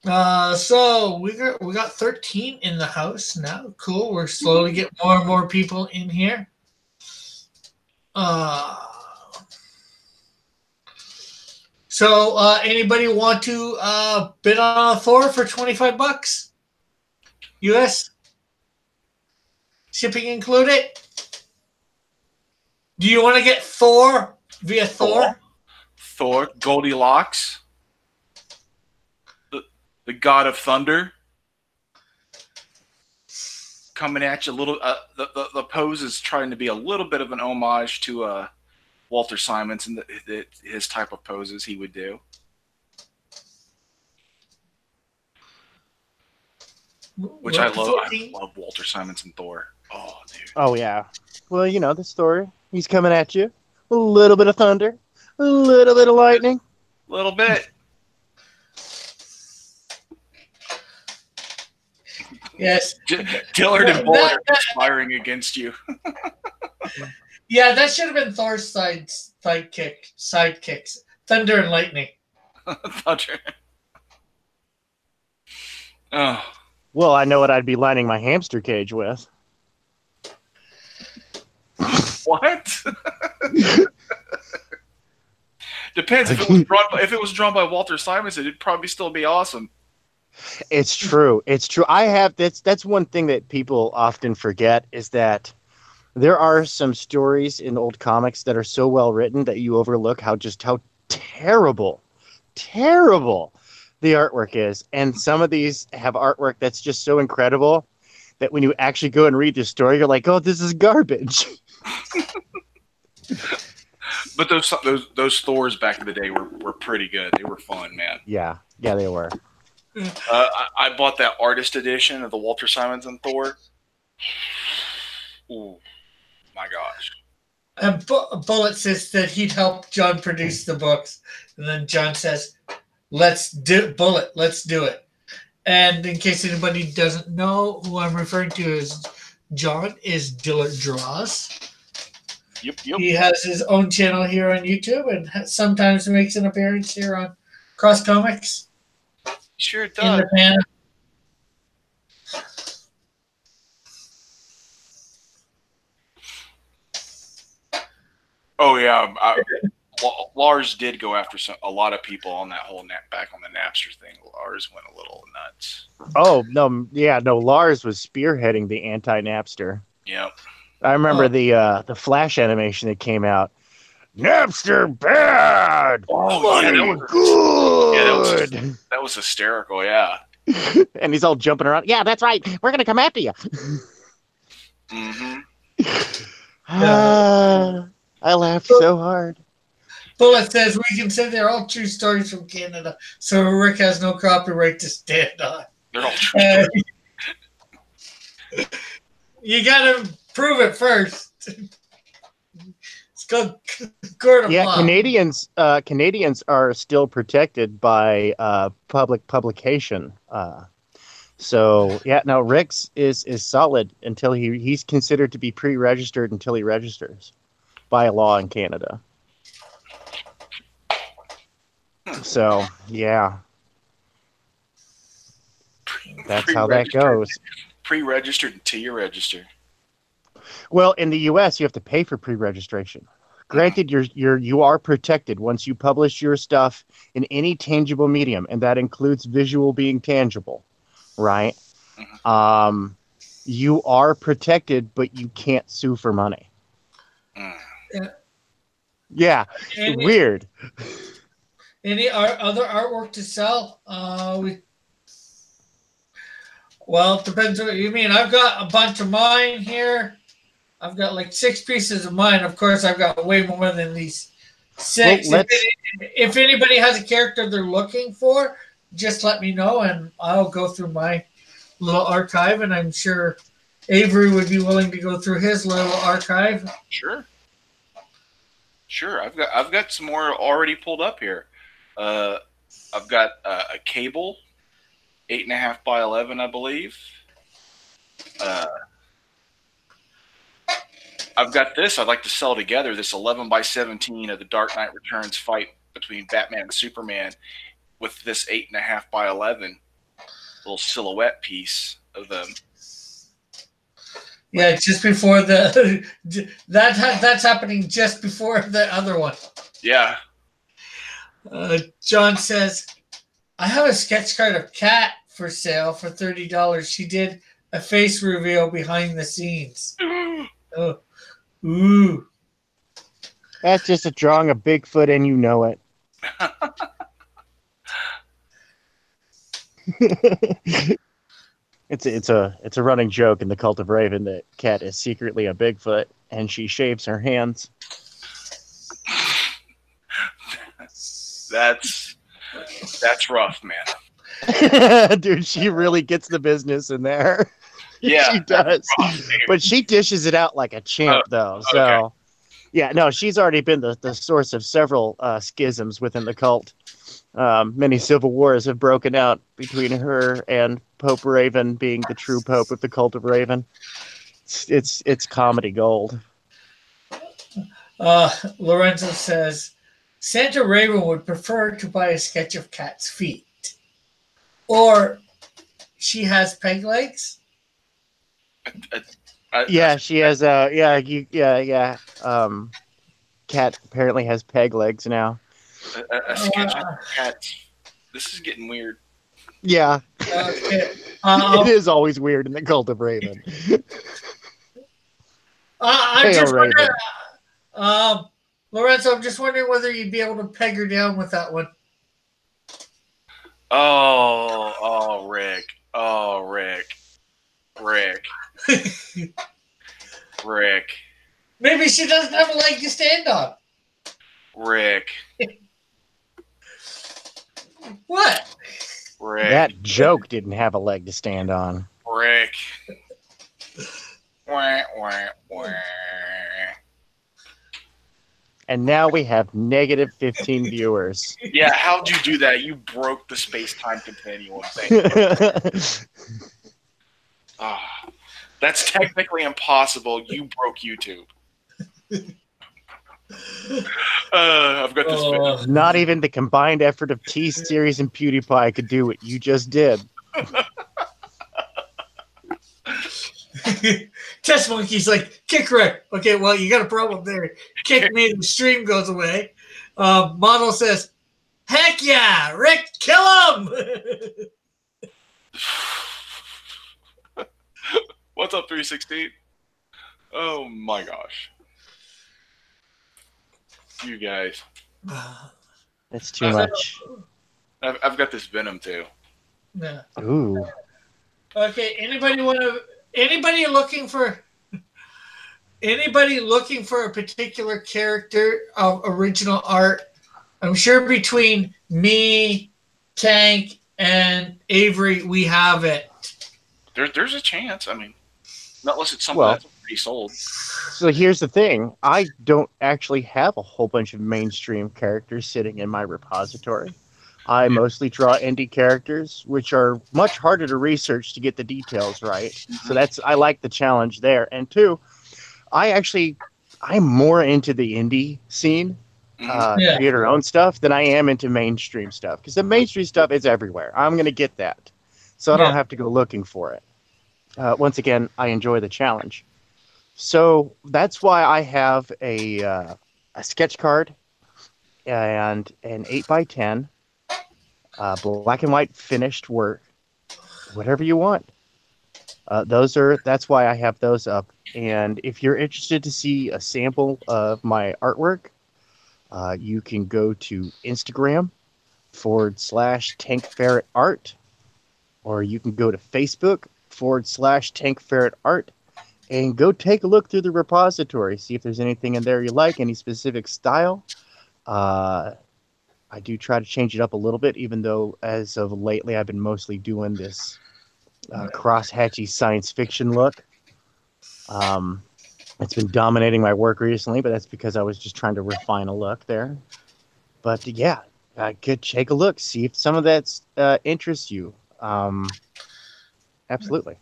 So we got 13 in the house now. Cool. We're slowly getting more and more people in here. So anybody want to bid on a Thor for $25 US? Shipping included? Do you want to get Thor via Thor? Thor, Goldilocks, the God of Thunder, coming at you a little. The pose is trying to be a little bit of an homage to Walter Simonson, his type of poses he would do. Which I love. I love Walter Simonson Thor. Oh, dude. Oh, yeah. Well, you know the story. He's coming at you. A little bit of thunder. A little bit of lightning. A little bit. Yes. Dillard and Bullard are conspiring against you. Yeah, that should have been Thor's sidekicks. Thunder and lightning. Thunder. Oh. Well, I know what I'd be lining my hamster cage with. What? Depends. If it was drawn by Walter Simonson, it'd probably still be awesome. It's true. It's true. That's one thing that people often forget is that there are some stories in old comics that are so well written that you overlook how terrible the artwork is. And some of these have artwork that's just so incredible that when you actually go and read the story, you're like, oh, this is garbage. But those Thors back in the day were pretty good. They were fun, man. Yeah, they were. I bought that artist edition of the Walter Simonson Thor. Ooh, my gosh. And Bullet says that he'd help John produce the books, and then John says, let's do it. And in case anybody doesn't know, who I'm referring to as John is Dillard Draws. Yep. He has his own channel here on YouTube and sometimes makes an appearance here on Cross Comics. Sure does. Oh yeah, Lars did go after a lot of people on that whole back on the Napster thing. Lars went a little nuts. Oh no, yeah, no. Lars was spearheading the anti-Napster. Yep. I remember the Flash animation that came out. Napster bad. Oh, yeah, that was good. Yeah, that was hysterical. Yeah. And he's all jumping around. Yeah, that's right. We're gonna come after you. Mm-hmm. I laughed so hard. Bullet says we can say they're all true stories from Canada, so Rick has no copyright to stand on. They're all true. You gotta prove it first. It's called court of law. Canadians are still protected by public publication. So yeah, no, Rick's is solid until he's considered to be pre-registered until he registers by law in Canada. So yeah, that's how that goes. Pre-registered until you register. Well, in the U.S., you have to pay for pre-registration. Granted, you are protected once you publish your stuff in any tangible medium, and that includes visual being tangible, right? Mm-hmm. You are protected, but you can't sue for money. Yeah, weird. Any other artwork to sell? Well, it depends on what you mean. I've got a bunch of mine here. I've got like 6 pieces of mine. Of course, I've got way more than these 6. Well, if anybody has a character they're looking for, just let me know, and I'll go through my little archive, and I'm sure Avery would be willing to go through his little archive. Sure. I've got some more already pulled up here. I've got a Cable, 8.5 by 11, I believe. I've got this I'd like to sell together, this 11 by 17 of the Dark Knight Returns fight between Batman and Superman with this 8.5 by 11 little silhouette piece of them. Yeah, just before that's happening just before the other one. Yeah. John says, I have a sketch card of Kat for sale for $30. She did a face reveal behind the scenes. Oh. Ooh. That's just a drawing of Bigfoot, and you know it. It's a running joke in the Cult of Raven that Kat is secretly a Bigfoot, and she shaves her hands. That's rough, man. Dude, she really gets the business in there. Yeah, she does. But she dishes it out like a champ, though. So, okay. Yeah, no, she's already been the source of several schisms within the cult. Many civil wars have broken out between her and Pope Raven being the true Pope of the Cult of Raven. It's comedy gold. Lorenzo says, Santa Raven would prefer to buy a sketch of Kat's feet. Or she has peg legs? Yeah, she has yeah. Kat apparently has peg legs now. A sketch of Kat. This is getting weird. Yeah. Okay. It is always weird in the Cult of Raven. I'm just wondering, Lorenzo, I'm just wondering whether you'd be able to peg her down with that one. Oh, Rick. Rick. Maybe she doesn't have a leg to stand on. Rick. What? Rick. That joke didn't have a leg to stand on. Rick. Wah, wah, wah. And now we have negative 15 viewers. Yeah, how'd you do that? You broke the space-time continuum thing. That's technically impossible. You broke YouTube. I've got this video. Not even the combined effort of T-Series and PewDiePie could do what you just did. Test Monkey's like, kick Rick. Okay, well, you got a problem there. Kick me, the stream goes away. Model says, heck yeah, Rick, kill him. What's up, 316? Oh my gosh. You guys. That's too much. I've got this Venom too. Yeah. Ooh. Okay, anybody looking for a particular character of original art? I'm sure between me, Tank, and Avery, we have it. There's a chance. I mean, not unless it's something that's already sold. So here's the thing. I don't actually have a whole bunch of mainstream characters sitting in my repository. I mostly draw indie characters, which are much harder to research to get the details right. So I like the challenge there. And two, I'm more into the indie scene, creator-owned stuff, than I am into mainstream stuff. Because the mainstream stuff is everywhere. I'm going to get that. So I don't have to go looking for it. Once again, I enjoy the challenge. So that's why I have a sketch card and an 8x10. Black and white finished work, whatever you want. That's why I have those up. And if you're interested to see a sample of my artwork, you can go to Instagram /TankFerretArt, or you can go to Facebook /TankFerretArt, and go take a look through the repository, see if there's anything in there you like, any specific style. I do try to change it up a little bit, even though as of lately I've been mostly doing this cross-hatchy science fiction look. It's been dominating my work recently, but that's because I was just trying to refine a look there. But yeah, I could take a look, see if some of that interests you. Absolutely.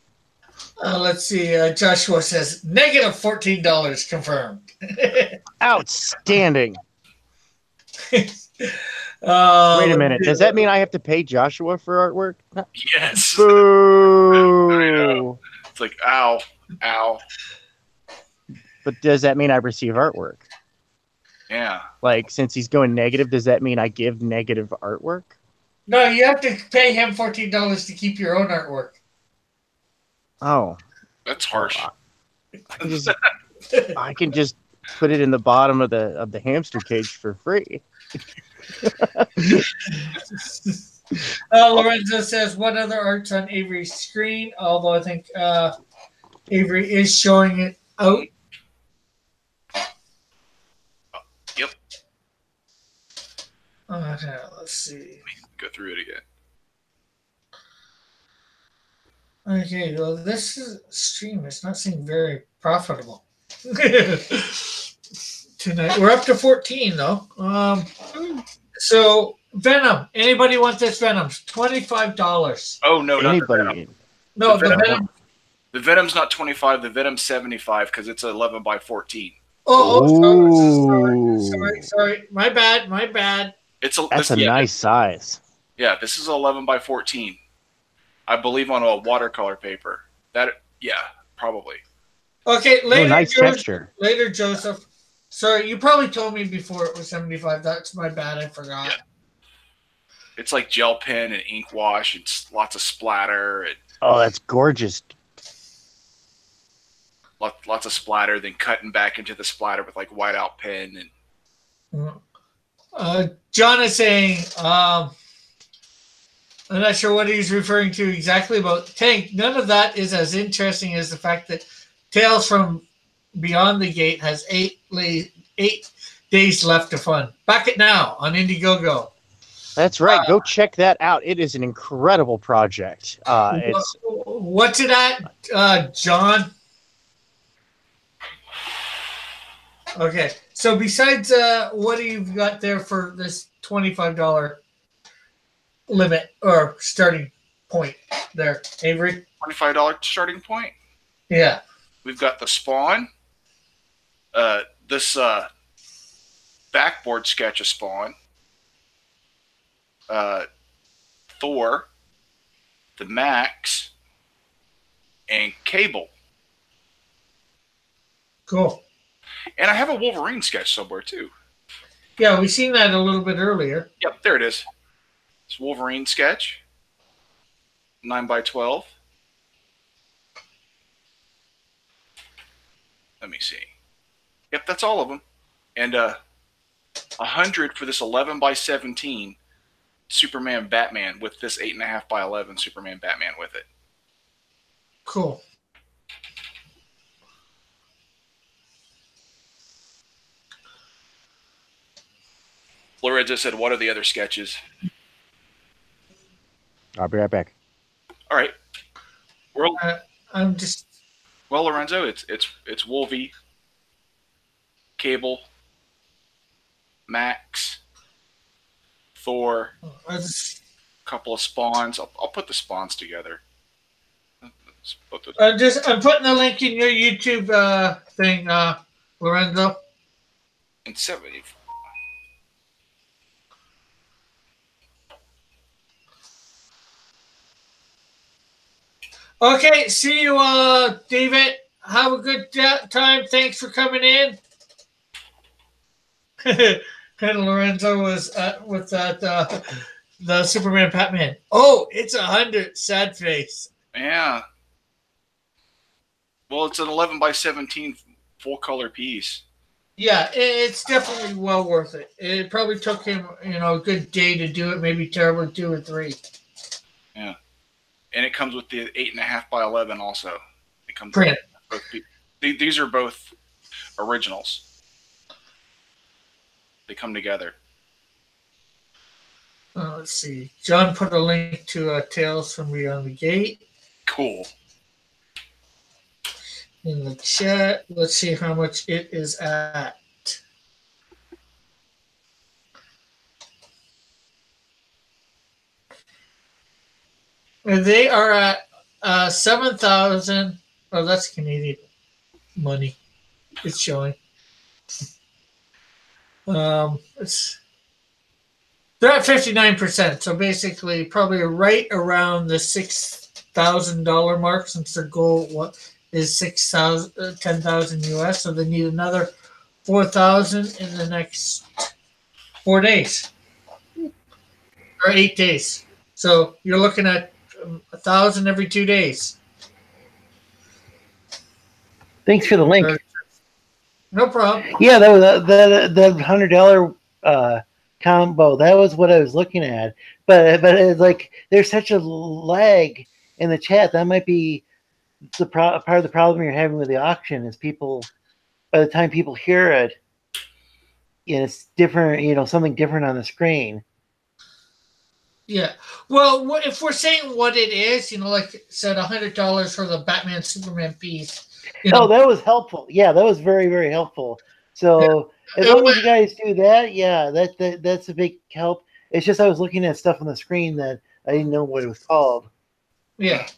Let's see. Joshua says negative $14 confirmed. Outstanding. Wait a minute. Does that mean I have to pay Joshua for artwork? Yes. Boo. It's like, ow. But does that mean I receive artwork? Yeah. Like, since he's going negative, does that mean I give negative artwork? No, you have to pay him $14 to keep your own artwork. Oh. That's harsh. I can just put it in the bottom of the hamster cage for free. Lorenzo says, what other art's on Avery's screen? Although I think Avery is showing it out. Yep. Let's see. Let me go through it again. Okay, well, this stream is not seeming very profitable tonight. We're up to 14, though. So, Venom. Anybody want this Venom? $25. Oh, no, not the Venom. Anybody? No, The the Venom. Venom. The Venom's not 25. The Venom's 75 because it's 11 by 14. Sorry. My bad. That's a nice size. Yeah, this is 11 by 14. I believe on a watercolor paper. Probably. Okay, later, nice texture. Later, Joseph. Sorry, you probably told me before it was 75. That's my bad. I forgot. Yeah. It's like gel pen and ink wash and lots of splatter. And Oh, that's gorgeous. lots of splatter, then cutting back into the splatter with like whiteout pen. And John is saying, I'm not sure what he's referring to exactly about Tank. None of that is as interesting as the fact that Tales from Beyond the Gate has eight days left of fun. Back it now on Indiegogo. That's right. Go check that out. It is an incredible project. It's What's it at, John? Okay, so besides what do you got there for this $25 limit or starting point there, Avery? $25 starting point. Yeah. We've got the Spawn. This backboard sketch of Spawn. Thor. The Max. And Cable. Cool. And I have a Wolverine sketch somewhere too. Yeah, we seen that a little bit earlier. Yep, there it is. It's Wolverine sketch. 9x12. Let me see. Yep, that's all of them. And 100 for this 11x17 Superman Batman with this 8.5x11 Superman Batman with it. Cool. Lorenzo said, "What are the other sketches?" I'll be right back. All right. I'm just. Well, Lorenzo, it's Wolvie, Cable, Max, Thor, a couple of Spawns. I'll put the Spawns together. I'm putting the link in your YouTube thing, Lorenzo. And 70. Okay, see you, David. Have a good time. Thanks for coming in. And Lorenzo was with that the Superman Batman. Oh, it's 100. Sad face. Yeah. Well, it's an 11x17 full color piece. Yeah, it's definitely well worth it. It probably took him, a good day to do it. Maybe terribly 2 or 3. Yeah. And it comes with the 8.5x11 also. It comes print. With both. These are both originals. They come together. Let's see. John put a link to Tales from Beyond the Gate. Cool. In the chat. Let's see how much it is at. They are at 7,000. Oh, that's Canadian money. It's showing. They're at 59%. So basically, probably right around the $6,000 mark, since their goal is 10,000 US. So they need another 4,000 in the next 4 days or 8 days. So you're looking at 1,000 every 2 days. Thanks for the link. No problem. Yeah, that was the $100 combo. That was what I was looking at. But it's like there's such a lag in the chat. That might be the part of the problem you're having with the auction is people. By the time people hear it, it's different. Something different on the screen. Yeah. Well, if we're saying what it is, like I said, $100 for the Batman Superman piece. Oh, that was helpful. Yeah, that was very, very helpful. So as long as you guys do that, yeah, that's a big help. It's just I was looking at stuff on the screen that I didn't know what it was called. Yeah.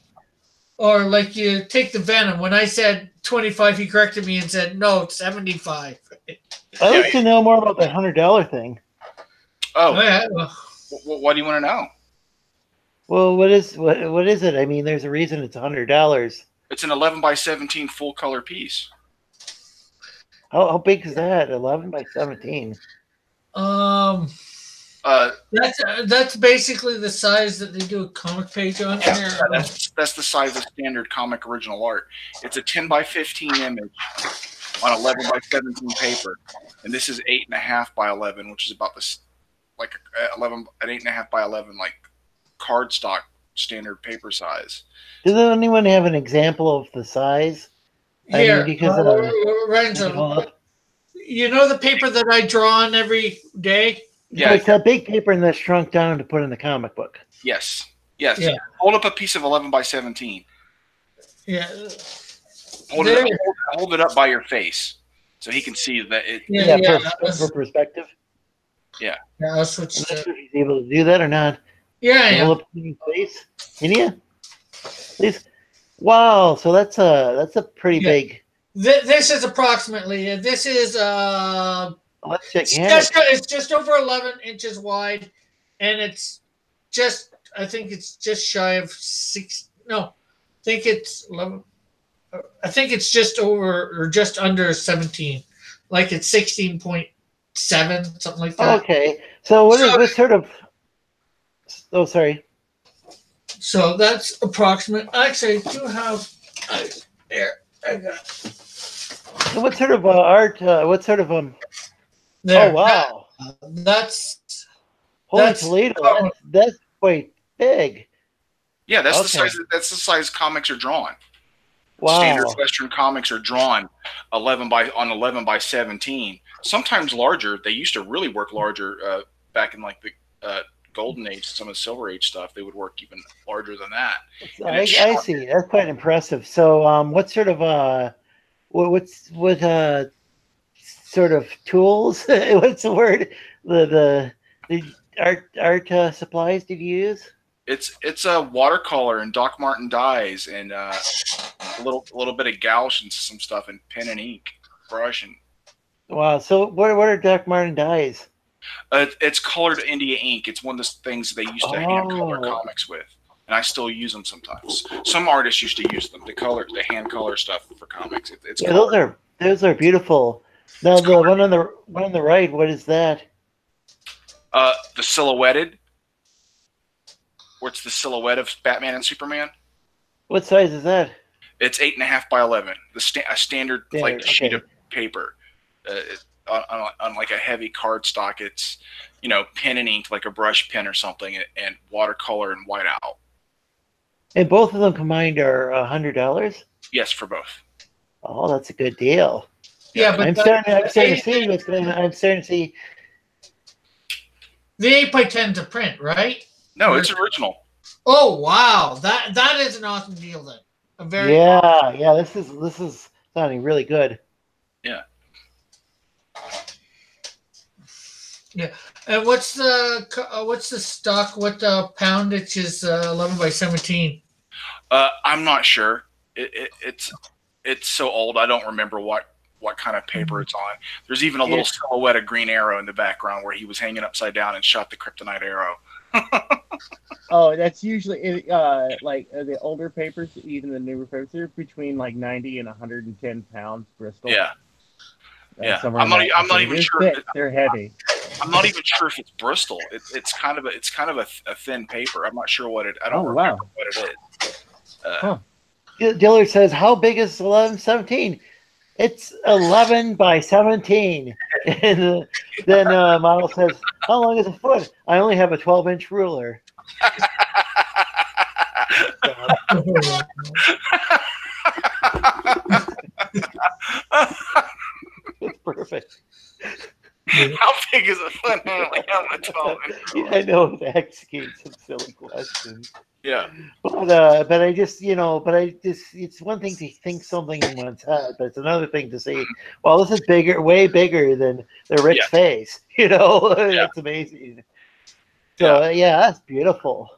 Or like you take the Venom. When I said 25, he corrected me and said, no, it's 75. I'd like to know more about that $100 thing. Oh, yeah. What do you want to know? Well, what is it? I mean, there's a reason it's $100. It's an 11x17 full color piece. How big is that? 11x17. That's basically the size that they do a comic page on. Yeah, that's the size of standard comic original art. It's a 10x15 image on 11x17 paper, and this is 8.5x11, which is about this, like 11, an 8.5x11 like cardstock standard paper size. Does anyone have an example of the size? Here, because Renzo, You know the paper that I draw on every day? Yeah. It's that big paper and that's shrunk down to put in the comic book. Yes. Yes. Yeah. Hold up a piece of 11 by 17. Yeah. Hold it up by your face so he can see that it. Yeah. For perspective. Yeah, I'll switch I'm not to. sure if he's able to do that or not. Yeah, yeah. Hold up his face. Can you? Please. Wow. So that's a pretty big. This is approximately. This is Let's check. it's just over 11 inches wide, and it's just. I think it's just shy of 6. No, I think it's 11. I think it's just over or just under 17. Like it's 16.7, something like that. Okay. So what sort of? Oh, sorry. So that's approximate. Actually, I do have. There, I got. So what sort of art? What sort of There. Oh wow! That's Holy Toledo! That's quite big. Yeah, that's the size. That's the size comics are drawn. Wow. Standard Western comics are drawn 11 by 17. Sometimes larger. They used to really work larger back in like the Golden Age, some of the Silver Age stuff. They would work even larger than that. I see. That's quite impressive. So, what sort of what sort of tools? What's the word? The art supplies did you use? It's a watercolor and Doc Martin dyes and a little bit of gouache and some stuff and pen and ink, brush and. Wow. So what are Doc Martin dyes? It's colored India ink. It's one of the things they used to hand color comics with, and I still use them sometimes. Some artists used to use them. The hand color stuff for comics. Those are beautiful. Now the one on the right, what is that? The silhouetted, where it's the silhouette of Batman and Superman. What size is that? It's 8.5 by 11. A standard sheet of paper. On like a heavy cardstock, it's pen and ink, like a brush pen or something, and watercolor and whiteout. And both of them combined are $100. Yes, for both. Oh, that's a good deal. Yeah, but I'm starting to see what's going on. I'm starting to see. The 8 by 10 to print, right? No, it's original. Oh wow, that is an awesome deal then. This is sounding really good. Yeah. Yeah, and what's the stock? What poundage is 11 by 17? I'm not sure. It's so old. I don't remember what kind of paper it's on. There's even a little silhouette of Green Arrow in the background where he was hanging upside down and shot the kryptonite arrow. Oh, that's usually like the older papers, even the newer papers, they're between like 90 and 110 pounds Bristol. Yeah. Yeah, I'm not even sure. They're heavy. I'm not even sure if it's Bristol. It's kind of a thin paper. I'm not sure what it. I don't remember what it is. Dillard says, "How big is 11/17?" It's 11 by 17. And then Model says, "How long is a foot?" I only have a 12-inch ruler. It's perfect. How big is a foot? I only have a 12-inch. I know it executes some silly questions. Yeah. But I just, it's one thing to think something in one's head, but it's another thing to say, well, this is bigger, way bigger than the Rick's face. That's amazing. So, that's beautiful.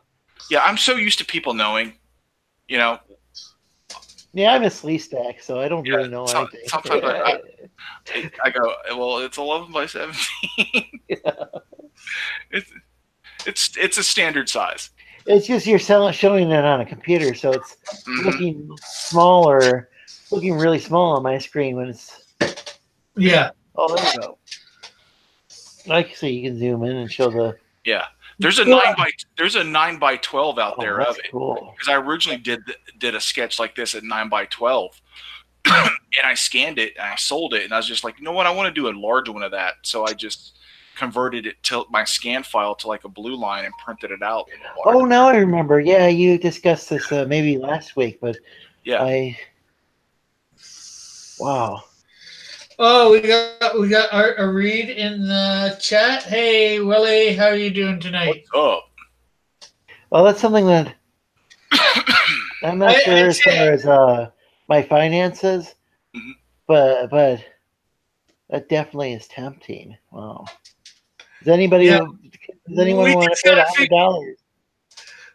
Yeah, I'm so used to people knowing, Yeah, I'm a Sleestack, so I don't really know anything. Sometimes I go, well, it's 11 by 17. It's a standard size. It's just you're showing it on a computer, so it's looking smaller, looking really small on my screen when it's. Yeah. Oh, there you go. Like so, you can zoom in and show the. Yeah, there's a 9 by 12 out there of it. Cool. Because I originally did a sketch like this at 9 by 12, and I scanned it and I sold it, and I was just like, you know what, I want to do a large one of that, so I just converted it to my scan file to like a blue line and printed it out. Oh, now I remember. Yeah, you discussed this maybe last week, but yeah, wow. Oh, we got a read in the chat. Hey, Willie, how are you doing tonight? What's up? Well, that's something that I'm not sure as far as my finances, Mhm. but that definitely is tempting. Wow. Does anybody Yeah. does anyone We want to just bid gotta $100?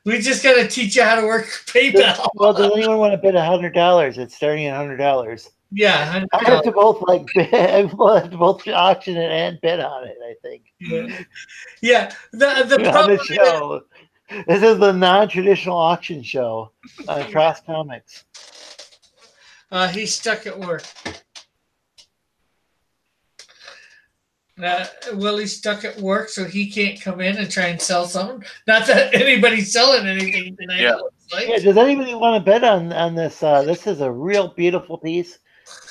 We just got to teach you how to work PayPal. Well, does anyone want to bid $100? It's starting at $100. Yeah, I have to both bid, I have to both auction it and bid on it. I think. yeah. The On problem the show. This is the non-traditional auction show on Cross Comics. he's stuck at work. Willie's stuck at work, so he can't come in and try and sell something. Not that anybody's selling anything tonight. Yeah. Yeah. Does anybody want to bid on this? This is a real beautiful piece.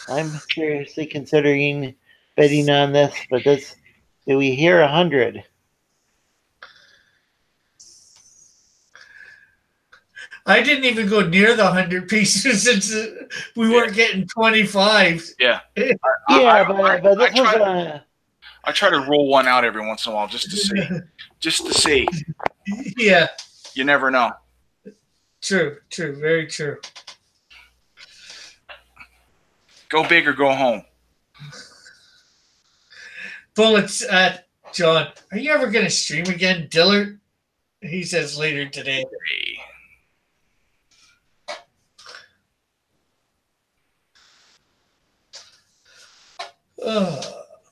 I'm seriously considering bidding on this, but do we hear 100? I didn't even go near the 100 pieces since we weren't getting 25. Yeah. But this was I try to roll one out every once in a while just to see. Just to see. Yeah. You never know. True, very true. Go big or go home. Bullets at John. Are you ever going to stream again, Dillard? He says later today.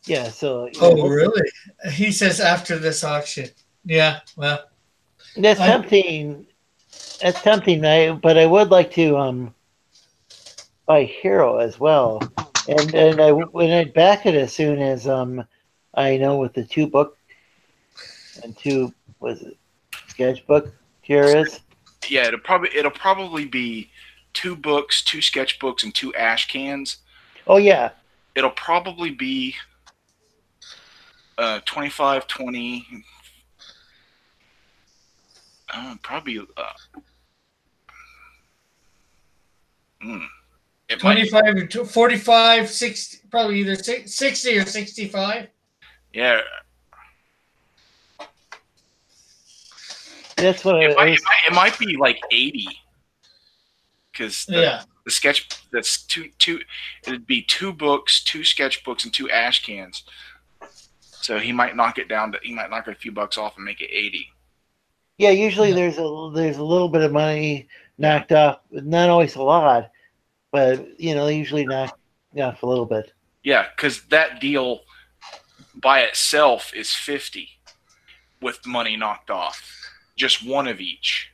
Yeah, so. Oh, really? He says after this auction. Yeah, well. That's tempting. That's tempting, but I would like to buy Hero as well. And I'd back it as soon as I know what the 2-book and 2 sketchbook tier is. Yeah, it'll probably be 2 books, 2 sketchbooks, and 2 ash cans. Oh yeah. It'll probably be 25, 20. Probably. It 25 to 45, 60, probably either 60 or 65. Yeah. That's what it might be like 80. Because the sketch, that's two. It'd be 2 books, 2 sketchbooks, and 2 ash cans. So he might knock it down he might knock a few bucks off and make it 80. Yeah, usually there's a little bit of money knocked off, not always a lot, but they usually knock off a little bit. Yeah, because that deal by itself is 50 with money knocked off. Just one of each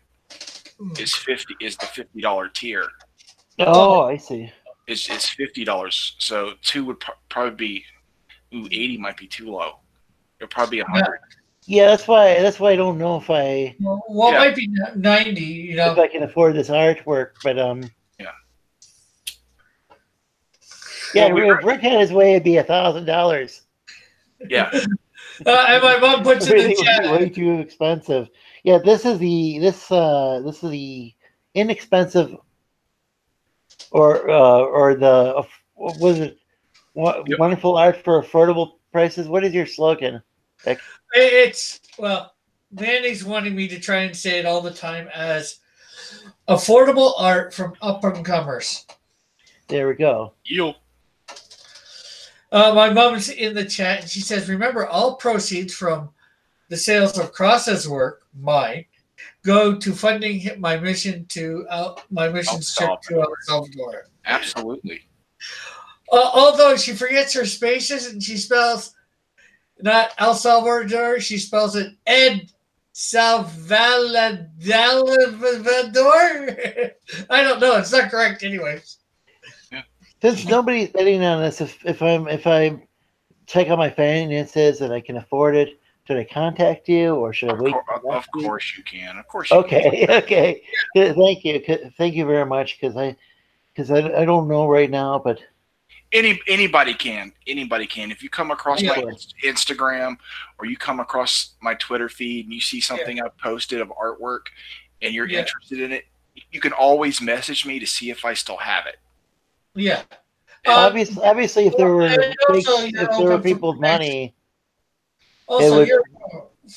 is the $50 tier. Oh, I see. Is $50. So 2 would probably be 80 might be too low. It'll probably be 100. Yeah, that's why I don't know if I. Well, might be 90. If I can afford this artwork, but Yeah, if Rick had his way, it'd be $1,000. Yeah. And my mom puts in the chat. Way too expensive. Yeah, this is the inexpensive, or the what was it? Wonderful art for affordable prices. What is your slogan? Rick? It's Manny's wanting me to try and say it all the time as affordable art from up and comers. There we go. My mom's in the chat and she says, "Remember, all proceeds from the sales of Cross's work, mine, go to funding my mission trip to El Salvador." Absolutely. Although she forgets her spaces and she spells not El Salvador, she spells it Ed Salvador. I don't know. It's not correct, anyways. Since nobody's bidding on this, if I check out my finances and I can afford it, should I contact you or should I wait? Of course you can. Of course you can. Okay. Yeah. Thank you very much because I don't know right now, but anybody can. If you come across my Instagram or you come across my Twitter feed and you see something I've posted of artwork and you're interested in it, you can always message me to see if I still have it. Yeah. Obviously, if there were and also, if there were open for people with money, Also, would- you're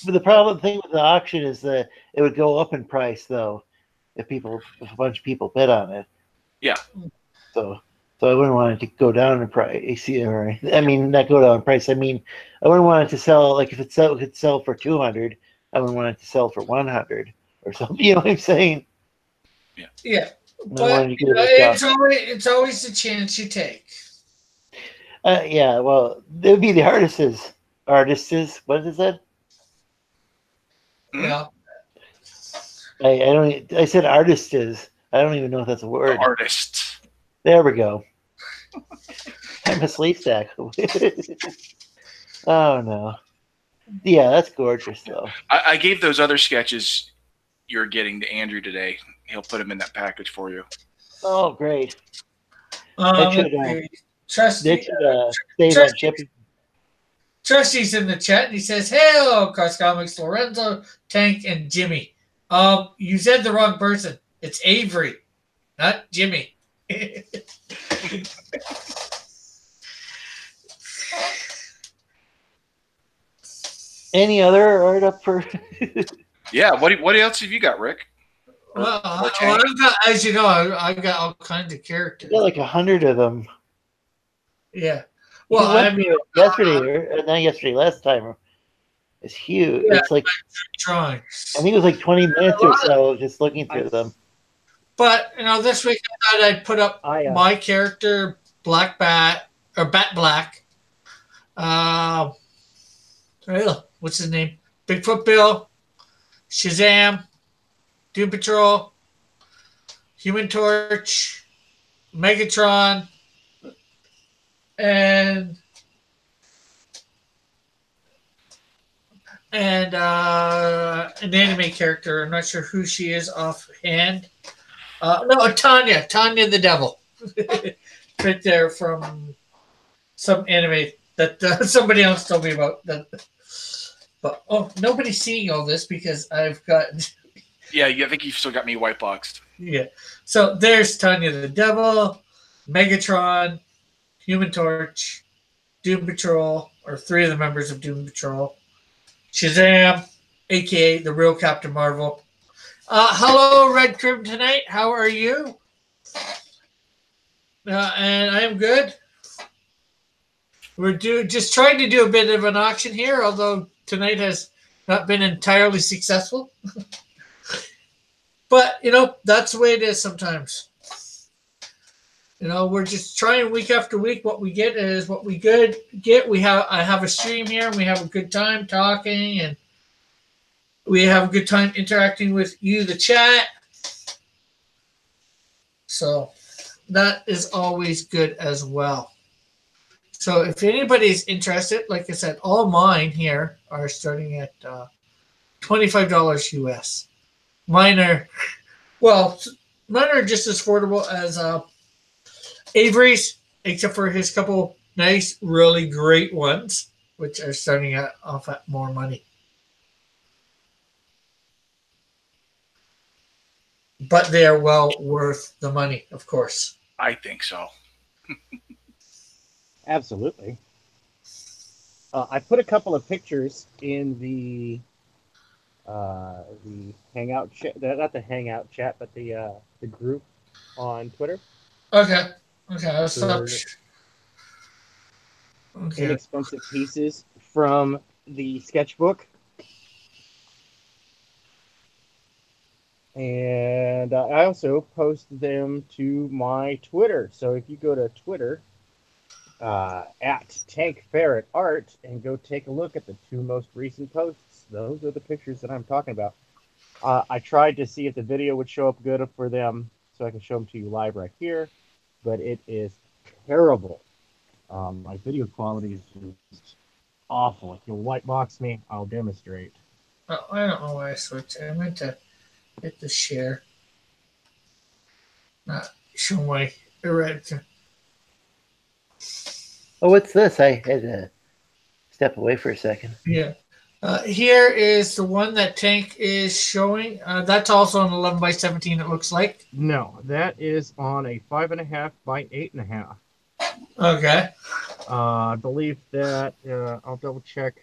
but the thing with the auction is that it would go up in price though, if a bunch of people bid on it. Yeah. So I wouldn't want it to go down in price. Or I mean, not go down in price. I mean, I wouldn't want it to sell like if it could sell for 200. I wouldn't want it to sell for 100 or something. You know what I'm saying? yeah. I But wanted to give it a shot. it's always the chance you take. Yeah, well, it would be the artists. What is that? Yeah. I don't. I said artists. I don't even know if that's a word. Artists. There we go. I'm a sleep stack. Oh no. Yeah, that's gorgeous though. I gave those other sketches you're getting to Andrew today. He'll put them in that package for you. Oh, great. Trusty, save on shipping. Trusty's in the chat and he says, "Hello, Cross Comics, Lorenzo, Tank, and Jimmy." You said the wrong person. It's Avery, not Jimmy. Any other art up for? Yeah. What else have you got, Rick? Well, I've got, as you know, I've got all kinds of characters. Yeah, like 100 of them. Yeah. Well, I mean, not yesterday, last time. It's huge. Yeah, it's like drawings. I think it was like 20 minutes or so just looking through them. But this week I thought I'd put up my character, Black Bat or Bat Black. What's his name? Bigfoot Bill, Shazam, Doom Patrol, Human Torch, Megatron, and an anime character. I'm not sure who she is offhand. No, Tanya the Devil. Right there from some anime that somebody else told me about. But nobody's seeing all this because I've got. Yeah, I think you've still got me white boxed. Yeah. So there's Tanya the Devil, Megatron, Human Torch, Doom Patrol, or 3 of the members of Doom Patrol, Shazam, aka the real Captain Marvel. Hello, Red Kryptonite. How are you? And I am good. We're just trying to do a bit of an auction here, although tonight has not been entirely successful. But, that's the way it is sometimes. We're just trying week after week. What we get is what we get. I have a stream here, and we have a good time talking, and we have a good time interacting with you, the chat. So that is always good as well. So if anybody's interested, like I said, all mine here are starting at $25 US. Mine are just as affordable as Avery's, except for his couple nice, really great ones, which are starting off at more money. But they are well worth the money, of course. I think so. Absolutely. I put a couple of pictures in the Hangout chat, not the Hangout chat, but the group on Twitter. Okay. Let's stop. Inexpensive pieces from the sketchbook. And I also post them to my Twitter. So if you go to Twitter, at Tank Ferret Art, and go take a look at the 2 most recent posts, those are the pictures that I'm talking about. I tried to see if the video would show up good for them so I can show them to you live right here, but it is terrible. My video quality is just awful. If you'll white box me, I'll demonstrate. I don't know why I switched. I meant to hit the share. Not show my red. Oh, what's this? I had to step away for a second. Yeah. Here is the one that Tank is showing. That's also an 11x17, it looks like. No, that is on a 5.5 by 8.5. Okay. I believe that I'll double check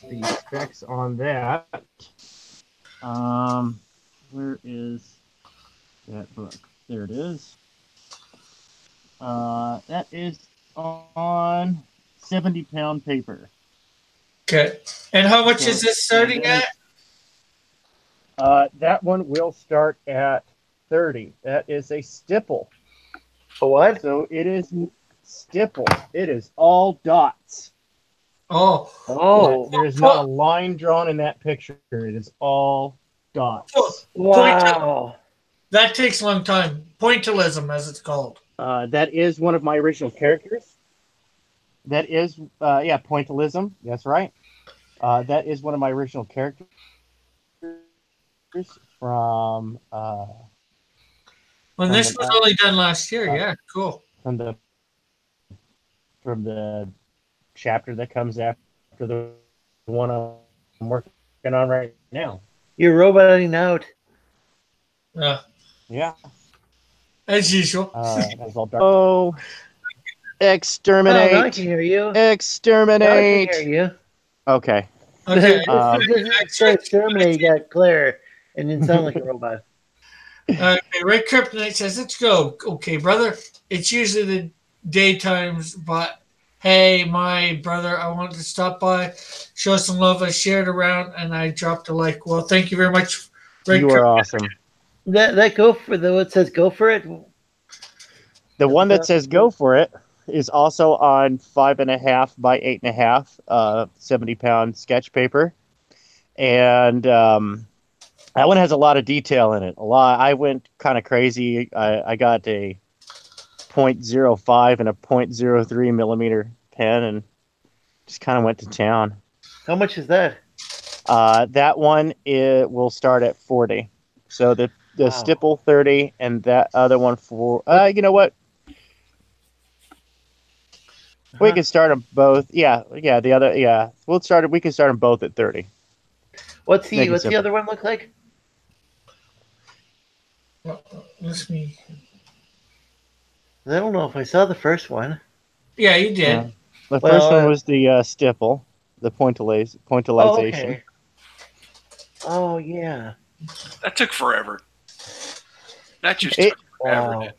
the specs on that. Where is that book? There it is. That is on 70-pound paper. Okay. And how much So, is this starting and at? that one will start at 30. That is a stipple. A what? So it is stipple. It is all dots. Oh. Oh, There is not a line drawn in that picture. It is all dots. wow. That takes a long time. Pointillism, as it's called. That is one of my original characters. That is, pointillism. That's right. That is one of my original characters from When this was only done last year, yeah, cool. From the chapter that comes after the one I'm working on right now. You're roboting out. Yeah. As usual. That's all dark. Oh, exterminate! Oh, now I can hear you. Exterminate! Now I can hear you. Okay. Okay. Exterminate got clear and didn't sound like a robot. Okay, Red Kryptonite says, let's go. Okay, brother. It's usually the daytimes, but hey, my brother, I wanted to stop by, show some love. I shared around and I dropped a like. Well, thank you very much, Red You are awesome. That go for the what says go for it. The one that says go for it is also on 5.5 by 8.5, 70-pound sketch paper, and that one has a lot of detail in it. I went kind of crazy. I got a 0.05 and a 0.03 millimeter pen and just kind of went to town. How much is that? That one will start at 40. So the stipple 30 and that other one for you know what? We can start them both. Yeah. The other, we can start them both at 30. What's the other one look like? Let's me. I don't know if I saw the first one. Yeah, you did. Yeah. The first one was the stipple, the pointillization. Oh yeah. That took forever. That just took forever. Wow. Didn't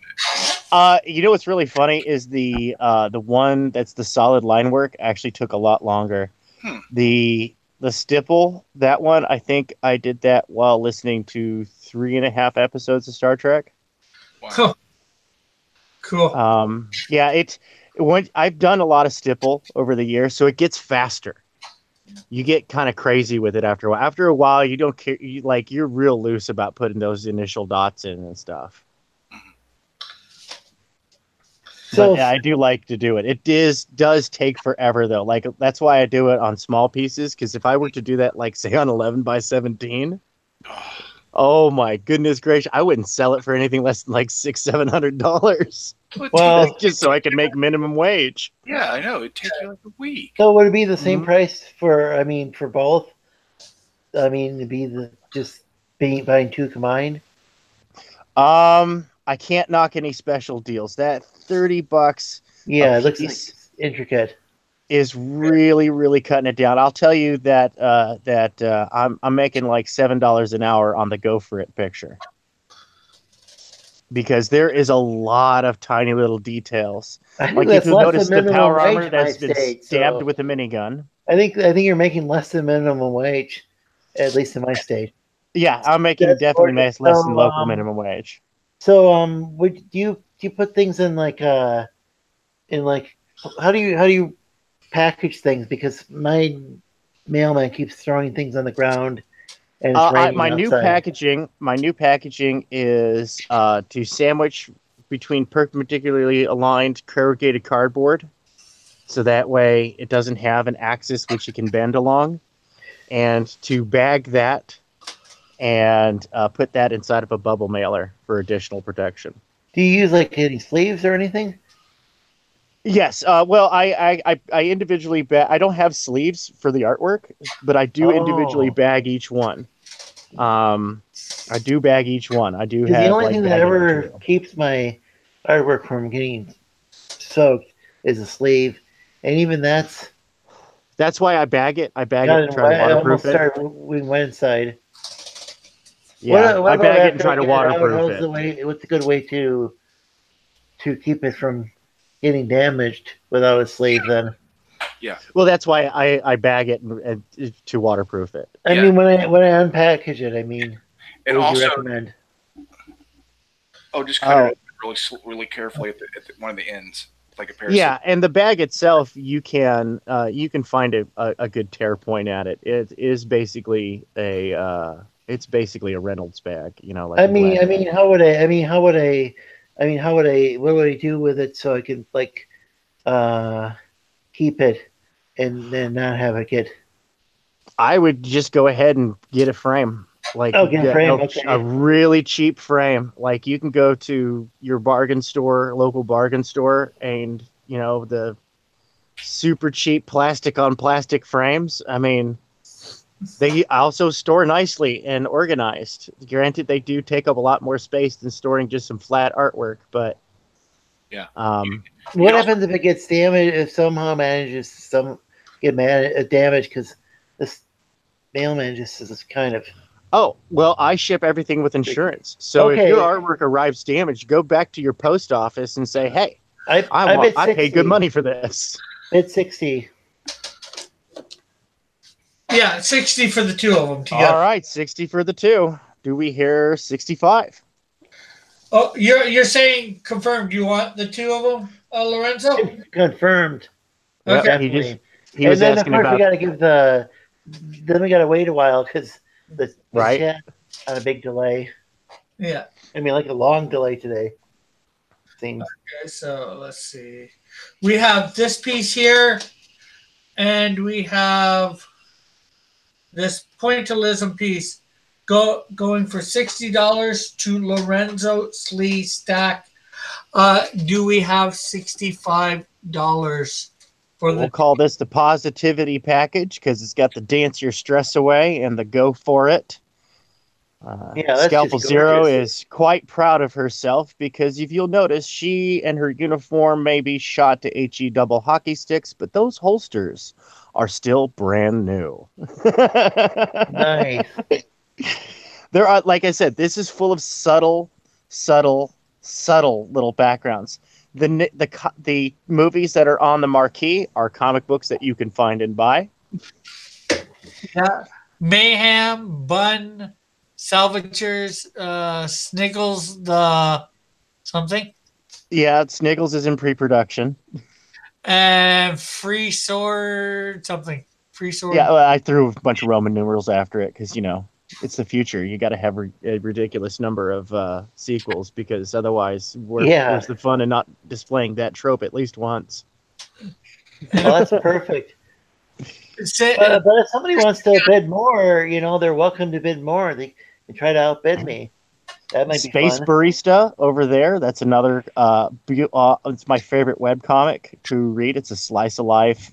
it? You know what's really funny is the one that's the solid line work actually took a lot longer. The stipple, that one, I think I did that while listening to 3.5 episodes of Star Trek. Wow. Cool. I've done a lot of stipple over the years, so it gets faster. You get kind of crazy with it after a while. After a while, you don't care. You're real loose about putting those initial dots in and stuff. So yeah, I do like to do it. It does take forever though. That's why I do it on small pieces. Because if I were to do that, say on 11 by 17, oh my goodness gracious, I wouldn't sell it for anything less than $600-700. Well, just so I could make minimum wage. Yeah, I know. It takes you like a week. So would it be the same price for both? It'd be buying two combined. I can't knock any special deals. That $30. Yeah, it looks like intricate. Is really, really cutting it down. I'll tell you that I'm making like $7 an hour on the Go For It picture. Because there is a lot of tiny little details. Like if you notice the power armor that's been stabbed with a minigun. I think you're making less than minimum wage, at least in my state. Yeah, I'm making definitely less than local minimum wage. So do you put things in how do you package things? Because my mailman keeps throwing things on the ground. And it's raining outside. My new packaging is to sandwich between perpendicularly aligned corrugated cardboard, so that way it doesn't have an axis which it can bend along, and to bag that and put that inside of a bubble mailer for additional protection. Do you use any sleeves or anything? Yes. Well, I individually bag. I don't have sleeves for the artwork, but I do individually bag each one. I do bag each one. I do have. The only thing that ever keeps my artwork from getting soaked is a sleeve, and even that's That's why I bag it. I bag got it and try to I waterproof almost it. started we went inside. Yeah, What I about bag it and after try to I get it out? waterproof How's it. the way? What's a good way to keep it from getting damaged without a sleeve? Then Well, that's why I bag it and to waterproof it. I Yeah. mean, when I unpackage it, I mean, what And would you also, recommend? just cut Oh. it really carefully at one of the ends, like a pair. Yeah, and the bag itself, you can find a good tear point at it. It is basically a Reynolds bag, like I a mean, Glad bag. how would I? What would I do with it so I can like keep it and then not have it get? I would just go ahead and get a frame, like Get a frame. a Okay. really cheap frame. Like you can go to your local bargain store, and the super cheap plastic on plastic frames. I mean, they also store nicely and organized. Granted, they do take up a lot more space than storing just some flat artwork, but Yeah. What happens if it gets damaged? If somehow manages to get damaged because this mailman just is kind of. Oh, well, I ship everything with insurance. So if Okay. your artwork arrives damaged, go back to your post office and say, "Hey, I paid good money for this." Bid 60. Yeah, 60 for the two of them together. All right, 60 for the two. Do we hear 65? Oh, you're saying confirmed. You want the two of them, Lorenzo? Confirmed. Yep, Definitely. he was asking of course, about. we got to give the. Then we got to wait a while because the Right. chat had a big delay. Yeah. I mean, like a long delay today. Seems. Okay, so let's see. We have this piece here, and we have this pointillism piece going for $60 to Lorenzo Slee Stack. Do we have $65 for We'll call this the positivity package because it's got the dance your stress away and the go for it. That's Scalpel just Zero gorgeous. is quite proud of herself because if you'll notice, she and her uniform may be shot to HE double hockey sticks, but those holsters are still brand new. Nice. There are, like I said, this is full of subtle little backgrounds. The movies that are on the marquee are comic books that you can find and buy. Yeah. Mayhem, Bun, Salvagers, Sniggles, the something. Yeah, Sniggles is in pre-production. And Free Sword, something. Free Sword. Yeah, well, I threw a bunch of Roman numerals after it because, it's the future. You got to have a ridiculous number of sequels because otherwise, where's the fun in not displaying that trope at least once? Well, that's perfect. But if somebody wants to bid more, they're welcome to bid more. They can try to outbid me. That might be Space fun. Barista over there. That's another. It's my favorite webcomic to read. It's a slice of life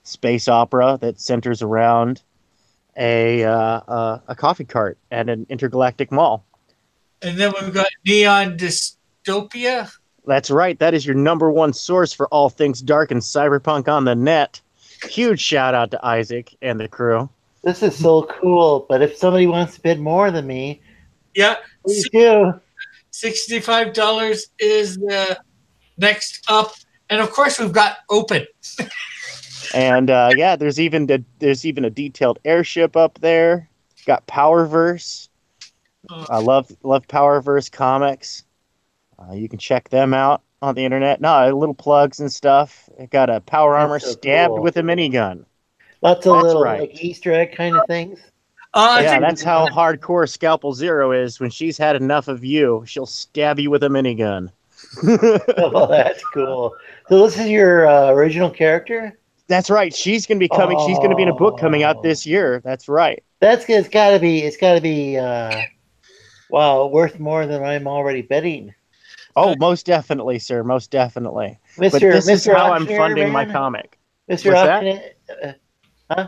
space opera that centers around a coffee cart at an intergalactic mall. And then we've got Neon Dystopia. That's right. That is your number one source for all things dark and cyberpunk on the net. Huge shout out to Isaac and the crew. This is so cool. But if somebody wants to bid more than me, yeah, please do. $65 is the next up, and of course we've got Open. And there's even a detailed airship up there. Got Powerverse. I love Powerverse comics. You can check them out on the internet. No, little plugs and stuff. It got a power armor so stabbed cool. with a minigun. Lots of That's little right. like Easter egg kind of things. That's how hardcore Scalpel Zero is. When she's had enough of you, she'll stab you with a minigun. Oh, that's cool. So this is your original character? That's right. She's gonna be coming. She's gonna be in a book coming out this year. That's right. It's gotta be wow, worth more than I'm already betting. Oh, most definitely, sir. Most definitely. But Mr. this is Mr. how I'm Auctioneer funding my Man? comic. Mr. What's Auctioneer, huh?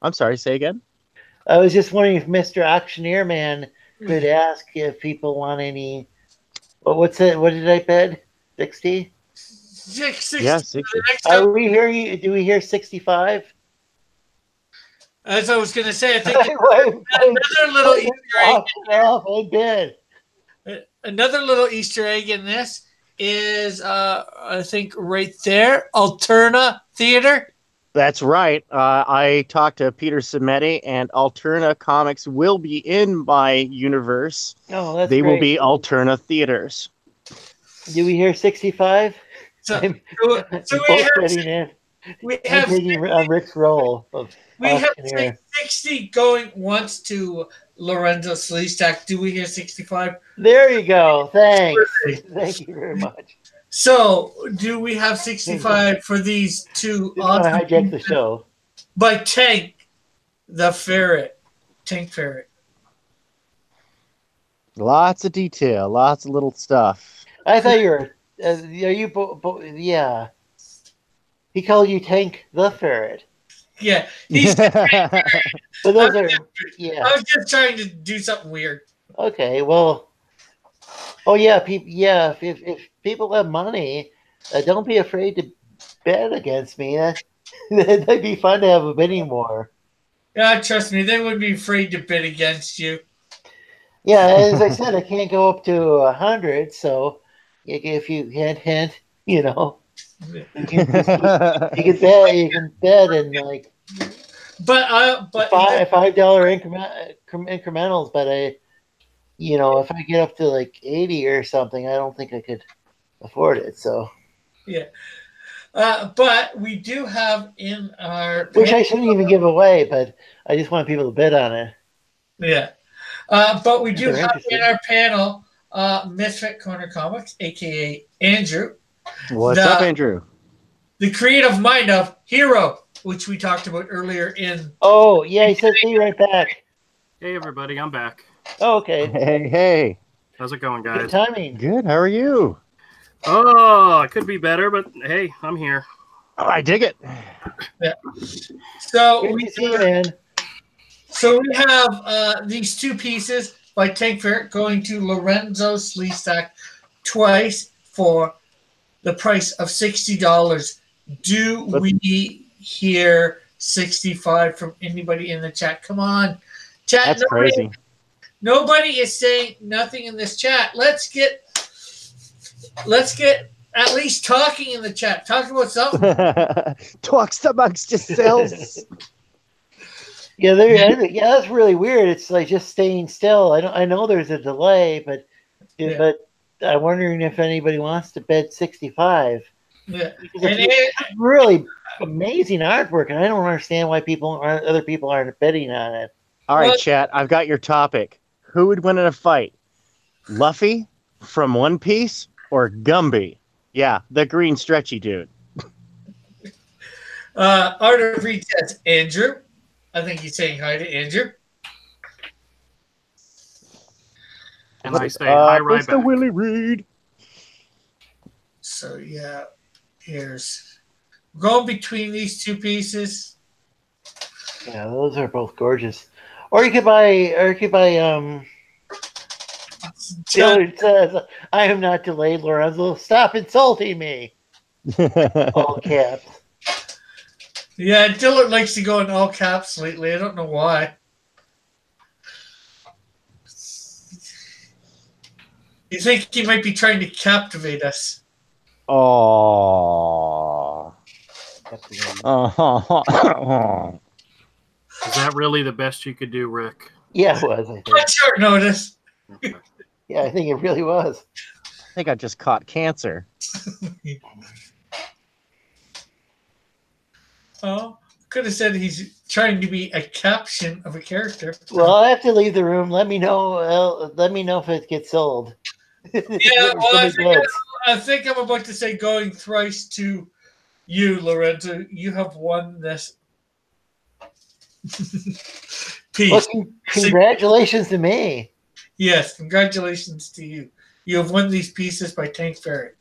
I'm sorry. Say again. I was just wondering if Mr. Auctioneer Man could ask if people want any. Well, what's it? What did I bid? 60. Yeah, 60. The next Are up, we hearing? Do we hear 65? as I was going to say, I think Wait, another little Easter egg. I did. Another little Easter egg in this is, I think, right there, Alterna Theater. That's right. I talked to Peter Simeti, and Alterna Comics will be in my universe. Oh, that's They will great. be Alterna Theaters. Do we hear 65? So, I'm so both we have, getting in. we I'm have taking Rick's role of we have auctioneer. 60 going once to Lorenzo Sleestak. Do we hear 65? There you go. Thanks. Thank you very much. So, do we have 65 for these two Didn't want to awesome hijack the show. by Tank the Ferret? Tank Ferret. Lots of detail, lots of little stuff. I thought you were. Are you? Yeah. He called you Tank the Ferret. Yeah, he's. But those are. I Yeah. was just trying to do something weird. Okay. Well. Oh yeah. Yeah. If people have money, don't be afraid to bet against me. That'd be fun to have a bidding war. Yeah, trust me, they would be afraid to bid against you. Yeah, as I said, I can't go up to 100. So, if you hint, you know, you can bet and like But $5 incrementals. But if I get up to like 80 or something, I don't think I could afford it. So yeah. But we do have in our which I shouldn't even give away, but I just want people to bid on it. Yeah. But we do They're have interested. in our panel Misfit Corner Comics, aka Andrew, What's up, Andrew? the creative mind of Hero, which we talked about earlier in. Oh yeah, he said be right back. Hey everybody, I'm back. Oh, okay. Hey. How's it going, Good guys? timing. Good, how are you? Oh, it could be better, but hey, I'm here. Oh, I dig it. So Good we to see you, man. So we have these two pieces by Tank Ferret going to Lorenzo Sleestak twice for the price of $60. Do we hear 65 from anybody in the chat? Come on. Chat. That's crazy. Nobody is saying nothing in this chat. Let's get at least talking in the chat. Talk about something. Talks amongst yourselves. Yeah, that's really weird. It's like just staying still. I know there's a delay, but I'm wondering if anybody wants to bet 65. Yeah. It's really amazing artwork, and I don't understand why other people aren't betting on it. All right, Well- chat, I've got your topic. Who would win in a fight? Luffy from One Piece or Gumby? Yeah, the green stretchy dude. Art of Reed says Andrew. I think he's saying hi to Andrew. And I say hi right Mr. back. Willie Reed. So yeah, here's going between these two pieces. Yeah, those are both gorgeous. Or you could buy Dillard says, I am not delayed, Lorenzo. Stop insulting me. All caps. Yeah, Dillard likes to go in all caps lately. I don't know why. You think he might be trying to captivate us? Oh. Is that really the best you could do, Rick? Yeah, it was, I think. On short notice. Okay. Yeah, I think it really was. I think I just caught cancer. Oh, could have said he's trying to be a caption of a character. Well, I'll have to leave the room. Let me know. Let me know if it gets sold. Yeah, well, I think I'm about to say going thrice to you, Lorenzo. You have won this piece. Well, congratulations to me. Yes, congratulations to you. You have won these pieces by Tank Ferret.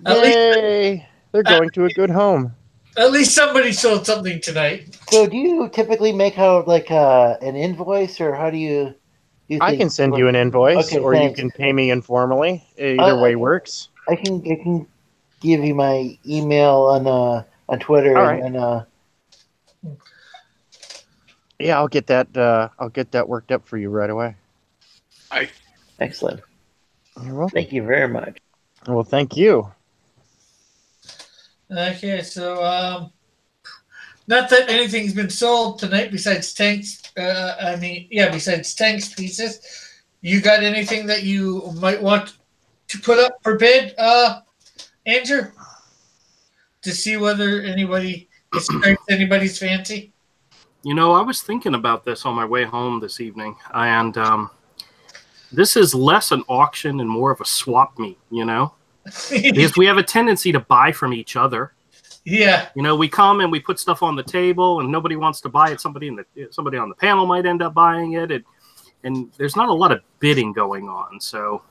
At least, Yay! They're going to a good home. at least somebody sold something tonight. So, do you typically make out like an invoice, or how do you? I can send you an invoice, Okay, or thanks. you can pay me informally. Either way works. I can give you my email on Twitter, All right. and Yeah, I'll get that worked up for you right away. excellent. You're welcome. Thank you very much. Well, thank you. Okay, so not that anything's been sold tonight besides tanks. Besides tanks pieces. You got anything that you might want to put up for bid, Andrew? To see whether anybody's fancy. You know, I was thinking about this on my way home this evening, and this is less an auction and more of a swap meet, you know? Because we have a tendency to buy from each other. Yeah. You know, we come and we put stuff on the table, and nobody wants to buy it. Somebody on the panel might end up buying it, and there's not a lot of bidding going on. So,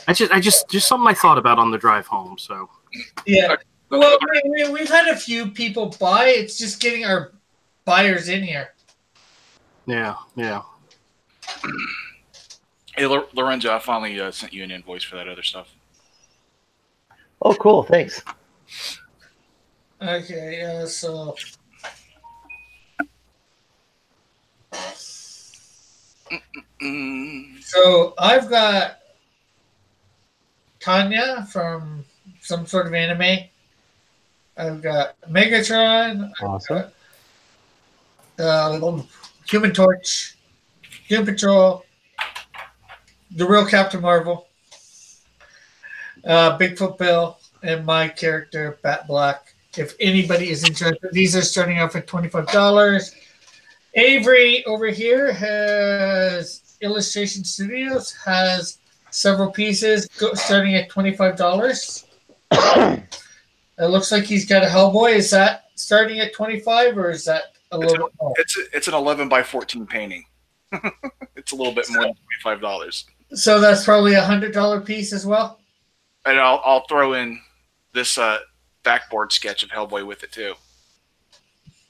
I just something I thought about on the drive home. So, yeah. Well, we've had a few people buy. It's just getting our buyers in here. Yeah. Hey, Lorenzo, I finally sent you an invoice for that other stuff. Oh, cool. Thanks. Okay, so I've got Tanya from some sort of anime. I've got Megatron. Awesome. Human Torch, Doom Patrol, the real Captain Marvel, Bigfoot Bill, and my character, Bat Black. If anybody is interested, these are starting off at $25. Avery over here has Illustration Studios, has several pieces starting at $25. It looks like he's got a Hellboy. Is that starting at $25, or is that a little bit more? It's an 11 by 14 painting. It's a little bit more than $25. So that's probably a $100 piece as well. And I'll throw in this backboard sketch of Hellboy with it too.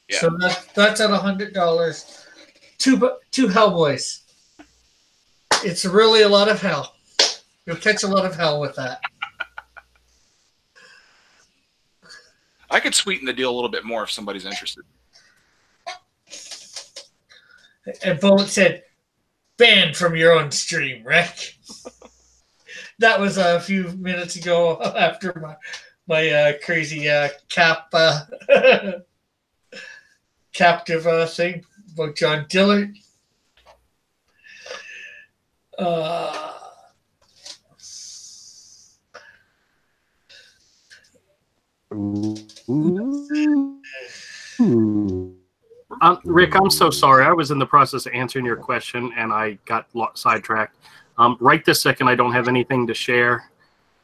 Yeah. So that's at $100. Two Hellboys. It's really a lot of hell. You'll catch a lot of hell with that. I could sweeten the deal a little bit more if somebody's interested. And Bullet said, "Banned from your own stream, Rick." That was a few minutes ago after my crazy captive thing about John Dillard. Rick, I'm so sorry. I was in the process of answering your question, and I got sidetracked. Right this second, I don't have anything to share.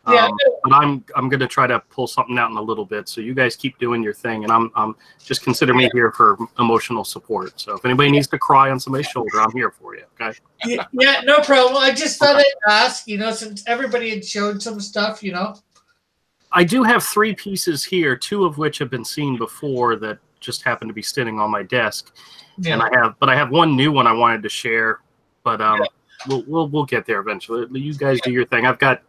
Yeah. But I'm going to try to pull something out in a little bit. So you guys keep doing your thing, and I'm just consider me here for emotional support. So if anybody needs to cry on somebody's shoulder, I'm here for you. Okay. Yeah, no problem. I just thought I'd ask, since everybody had showed some stuff, I do have 3 pieces here, 2 of which have been seen before that just happen to be sitting on my desk. Yeah. And I have one new one I wanted to share, but we'll get there eventually. You guys do your thing. I got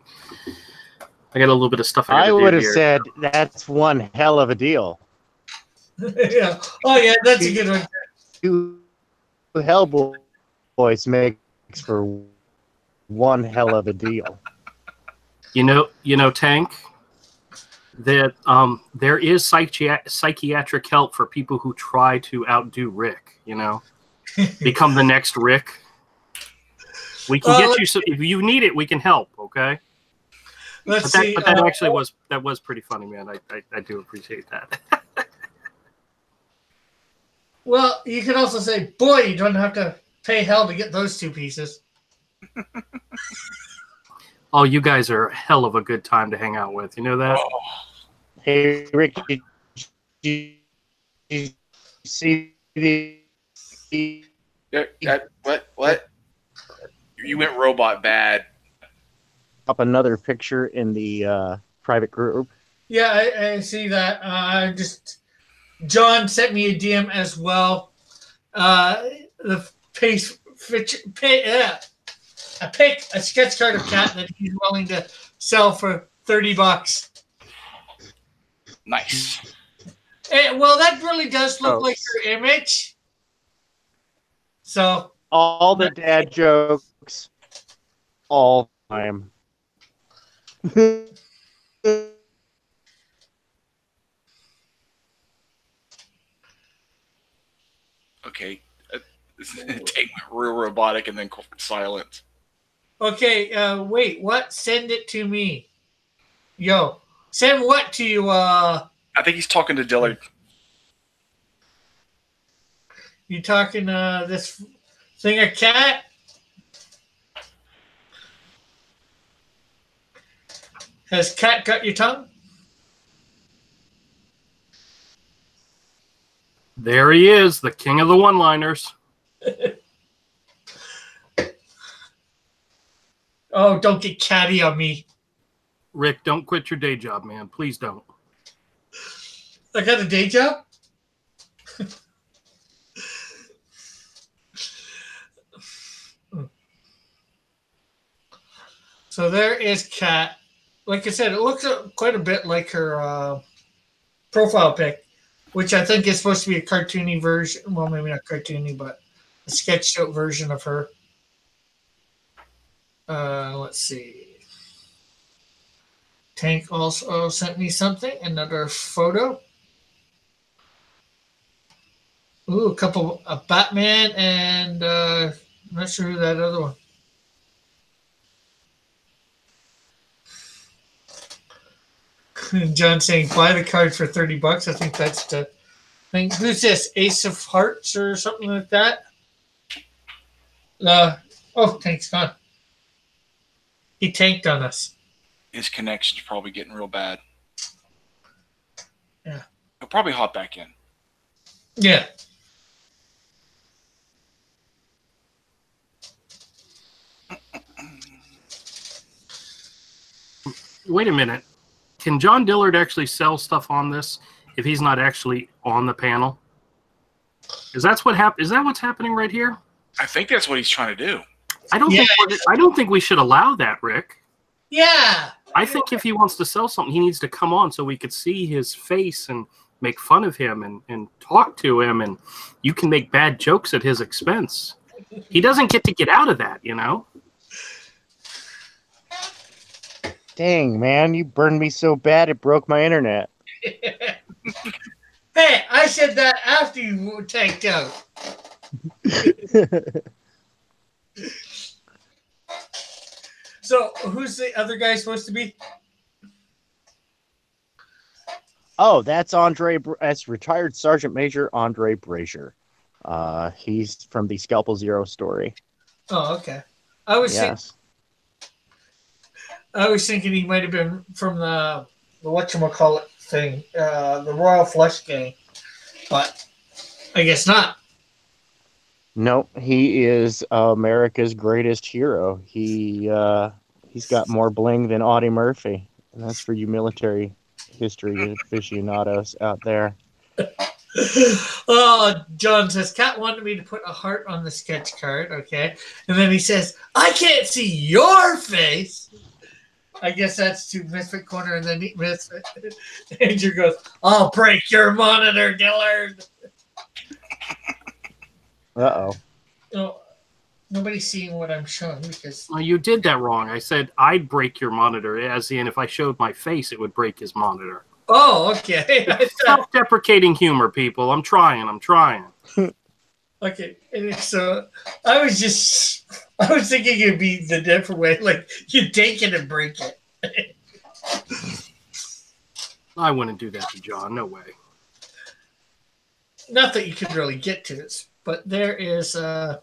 a little bit of stuff. I would have said that's one hell of a deal. Yeah. Oh yeah, that's a good one. 2 Hellboys makes for one hell of a deal. You know, Tank, that there is psychiatric help for people who try to outdo Rick. Become the next Rick. We can get you. So if you need it, we can help. Okay. Let's see. But that actually was pretty funny, man. I do appreciate that. Well, you can also say, boy, you don't have to pay hell to get those 2 pieces. Oh, you guys are a hell of a good time to hang out with. You know that? Oh. Hey, Rick, did you see the... What? You went robot bad. Up another picture in the private group. Yeah, I see that. John sent me a DM as well. The I picked a sketch card of Cat that he's willing to sell for $30. Nice. Well, that really does look like Jokes. your image. So, All the dad jokes, all the time. Okay. Take real robotic and then silence. okay, wait, what? Send it to me. Yo, send what to you? I think he's talking to Dillard. You talking this thing a cat? Has cat got your tongue? There he is, the king of the one-liners. Oh, don't get catty on me. Rick, don't quit your day job, man. Please don't. I got a day job? So there is Kat. Like I said, it looks quite a bit like her profile pic, which I think is supposed to be a cartoony version. Well, maybe not cartoony, but a sketched out version of her. Let's see. Tank also sent me something, another photo. Ooh, a couple of Batman and I'm not sure who that other one. John saying buy the card for $30. I think that's the thing. Who's this? Ace of Hearts or something like that? Oh, Tank's gone. He tanked on us. His connection's probably getting real bad. Yeah. He'll probably hop back in. Yeah. Wait a minute. Can John Dillard actually sell stuff on this if he's not actually on the panel? Is that what's happening right here? I think that's what he's trying to do. I don't think we should allow that, Rick. Yeah. I think if he wants to sell something, he needs to come on so we could see his face and make fun of him and talk to him, and you can make bad jokes at his expense. He doesn't get out of that, you know? Dang, man, you burned me so bad it broke my internet. Hey, I said that after you tanked out. So, who's the other guy supposed to be? Oh, that's that's retired Sergeant Major Andre Brazier. He's from the Scalpel Zero story. Oh, okay. I was thinking he might have been from the whatchamacallit thing, the Royal Flush Gang, but I guess not. Nope, he is America's greatest hero. He's got more bling than Audie Murphy, and that's for you military history aficionados out there. Oh, John says, Kat wanted me to put a heart on the sketch card, okay? And then he says, I can't see your face. I guess that's to Misfit Corner, and then Misfit. Andrew goes, I'll break your monitor, Dillard. Uh-oh. No, nobody's seeing what I'm showing because... Well, you did that wrong. I said I'd break your monitor, as in if I showed my face, it would break his monitor. Oh, okay. Self-deprecating humor, people. I'm trying. Okay, and so I was thinking it'd be the different way, like you take it and break it. I wouldn't do that to John. No way. Not that you could really get to this, but there is the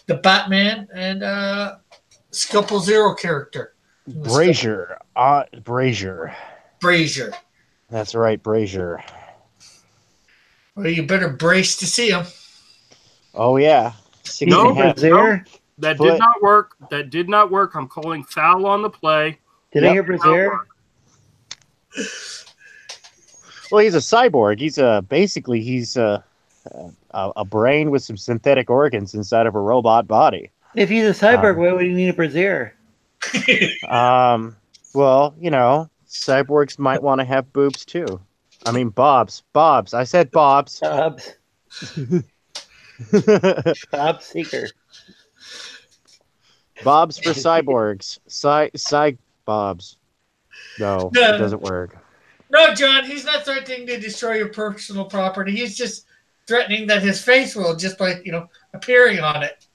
Batman and Scalpel Zero character. Brazier. Brazier. That's right, Brazier. Well, you better brace to see him. Oh, yeah. No, Brazier? That did not work. That did not work. I'm calling foul on the play. Did I hear Brazier? Well, he's a cyborg. He's basically a brain with some synthetic organs inside of a robot body. If he's a cyborg, why would he need a brazier? Well, Cyborgs might want to have boobs too. I mean, bobs. I said bobs. Bob's Seeker. Bobs for cyborgs. Cy bobs. No, No. it doesn't work. No, John, he's not threatening to destroy your personal property. He's just threatening that his face will just by appearing on it.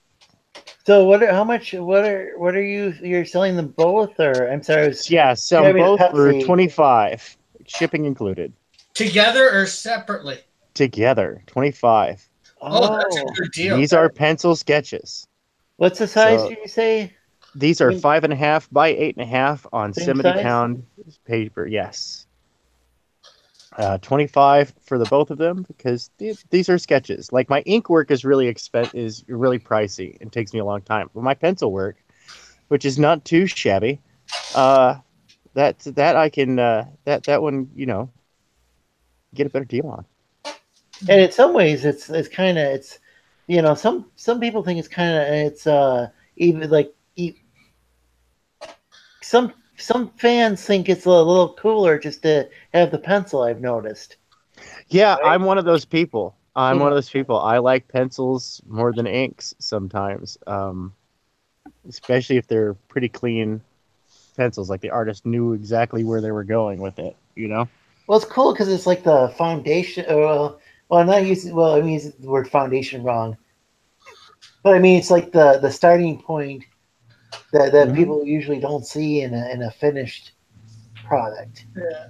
So what are you're selling them both, or I'm sorry, I was Yeah, sell them grabbing a both for Pepsi. 25, shipping included. Together or separately? Together, 25. Oh, that's a good deal. These are pencil sketches. What's the size? So- Did you say? These are Same- 5.5 by 8.5 on Same 70 size? pound paper. Yes. 25 for the both of them because these are sketches. Like my ink work is really pricey and takes me a long time. But my pencil work, which is not too shabby, that I can that one get a better deal on. And in some ways, it's kind of some people think it's even like some fans think it's a little cooler just to have the pencil. I've noticed. Yeah, Right? I'm one of those people. I Yeah. like pencils more than inks sometimes, especially if they're pretty clean pencils. Like the artist knew exactly where they were going with it. Well, it's cool because it's like the foundation. I'm not using. Well, I'm using the word foundation wrong. But I mean, it's like the starting point that Mhm. people usually don't see in a finished product. Yeah.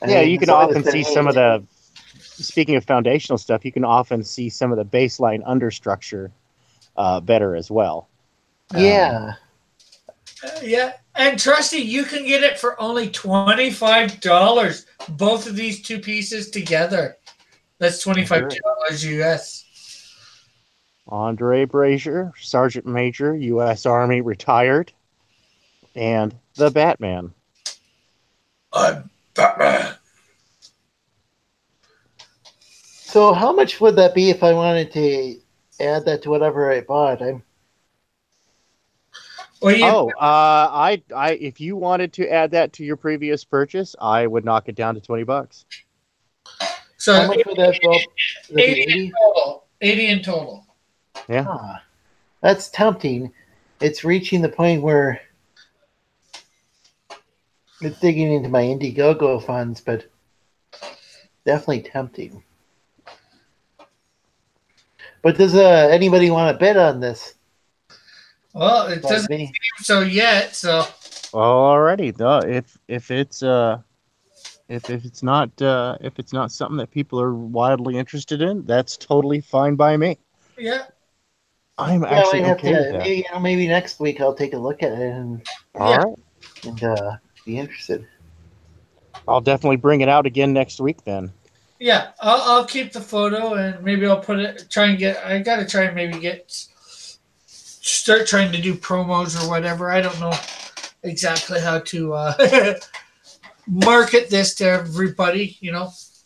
I Yeah, mean, you can some often it's been see some of made. the. Speaking of foundational stuff, you can often see some of the baseline understructure better as well. Yeah. Yeah, and Trusty, you can get it for only $25. Both of these two pieces together. That's $25 US. Andre Brazier, Sergeant Major, U.S. Army, retired, and the Batman. I'm Batman. So how much would that be if I wanted to add that to whatever I bought? Well, I if you wanted to add that to your previous purchase, I would knock it down to $20. so How much would that go? Would that be 80 in 80? total. 80 in total. Yeah. Ah, that's tempting. It's reaching the point where it's digging into my Indiegogo funds, but definitely tempting. But does anybody want to bid on this? Well, it Besides doesn't me? seem so yet. So Alrighty. If it's not something that people are wildly interested in, that's totally fine by me. yeah, I'm Yeah, I actually might have okay with to. that. Maybe next week I'll take a look at it and All right. be interested. I'll definitely bring it out again next week then. yeah. I'll keep the photo and maybe I'll put it. I gotta try and maybe start trying to do promos or whatever. I don't know exactly how to market this to everybody.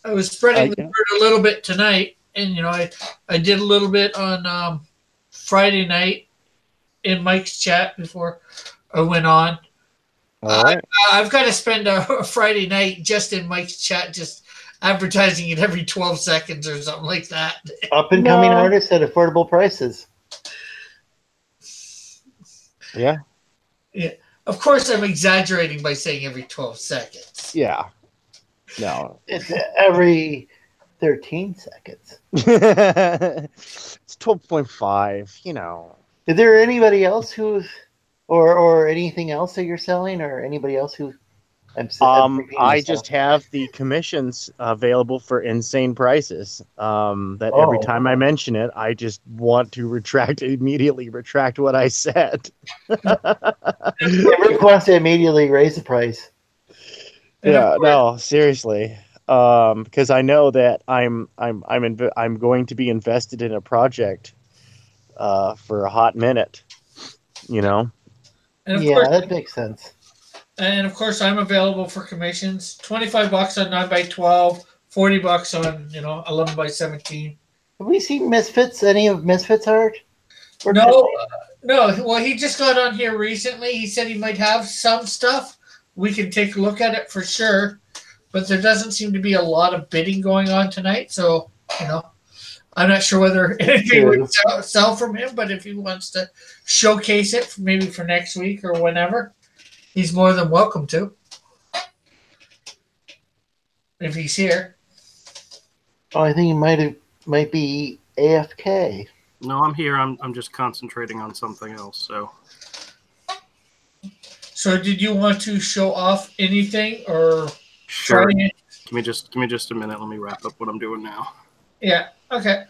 I was spreading the Yeah. word a little bit tonight, and I did a little bit on Friday night in Mike's chat before I went on. All right. I've got to spend a Friday night just in Mike's chat, just advertising it every 12 seconds or something like that. Up and coming No. artists at affordable prices. Yeah. Of course, I'm exaggerating by saying every 12 seconds. Yeah. No. It's every 13 seconds. It's 12.5, Is there anybody else or anything else that you're selling, or anybody else who? I'm repeating I myself. just have the commissions available for insane prices. That every Oh. time I mention it, I just want to immediately retract what I said. Rick wants to immediately raise the price. And of Yeah, course- no, seriously. Because I know that I'm going to be invested in a project for a hot minute. And of Yeah, course, that makes sense. I'm available for commissions. $25 on 9x12, $40 on 11x17. Have we seen Misfits? Any of Misfits art? Or No. Well, he just got on here recently. He said he might have some stuff, we can take a look at it for sure. But there doesn't seem to be a lot of bidding going on tonight, so I'm not sure whether anything would sell from him. But if he wants to showcase it, maybe for next week or whenever, he's more than welcome to. If he's here. Oh, I think he might be AFK. No, I'm here. I'm just concentrating on something else. So did you want to show off anything or sure? try it? Give me just a minute. Let me wrap up what I'm doing now. Yeah. Okay.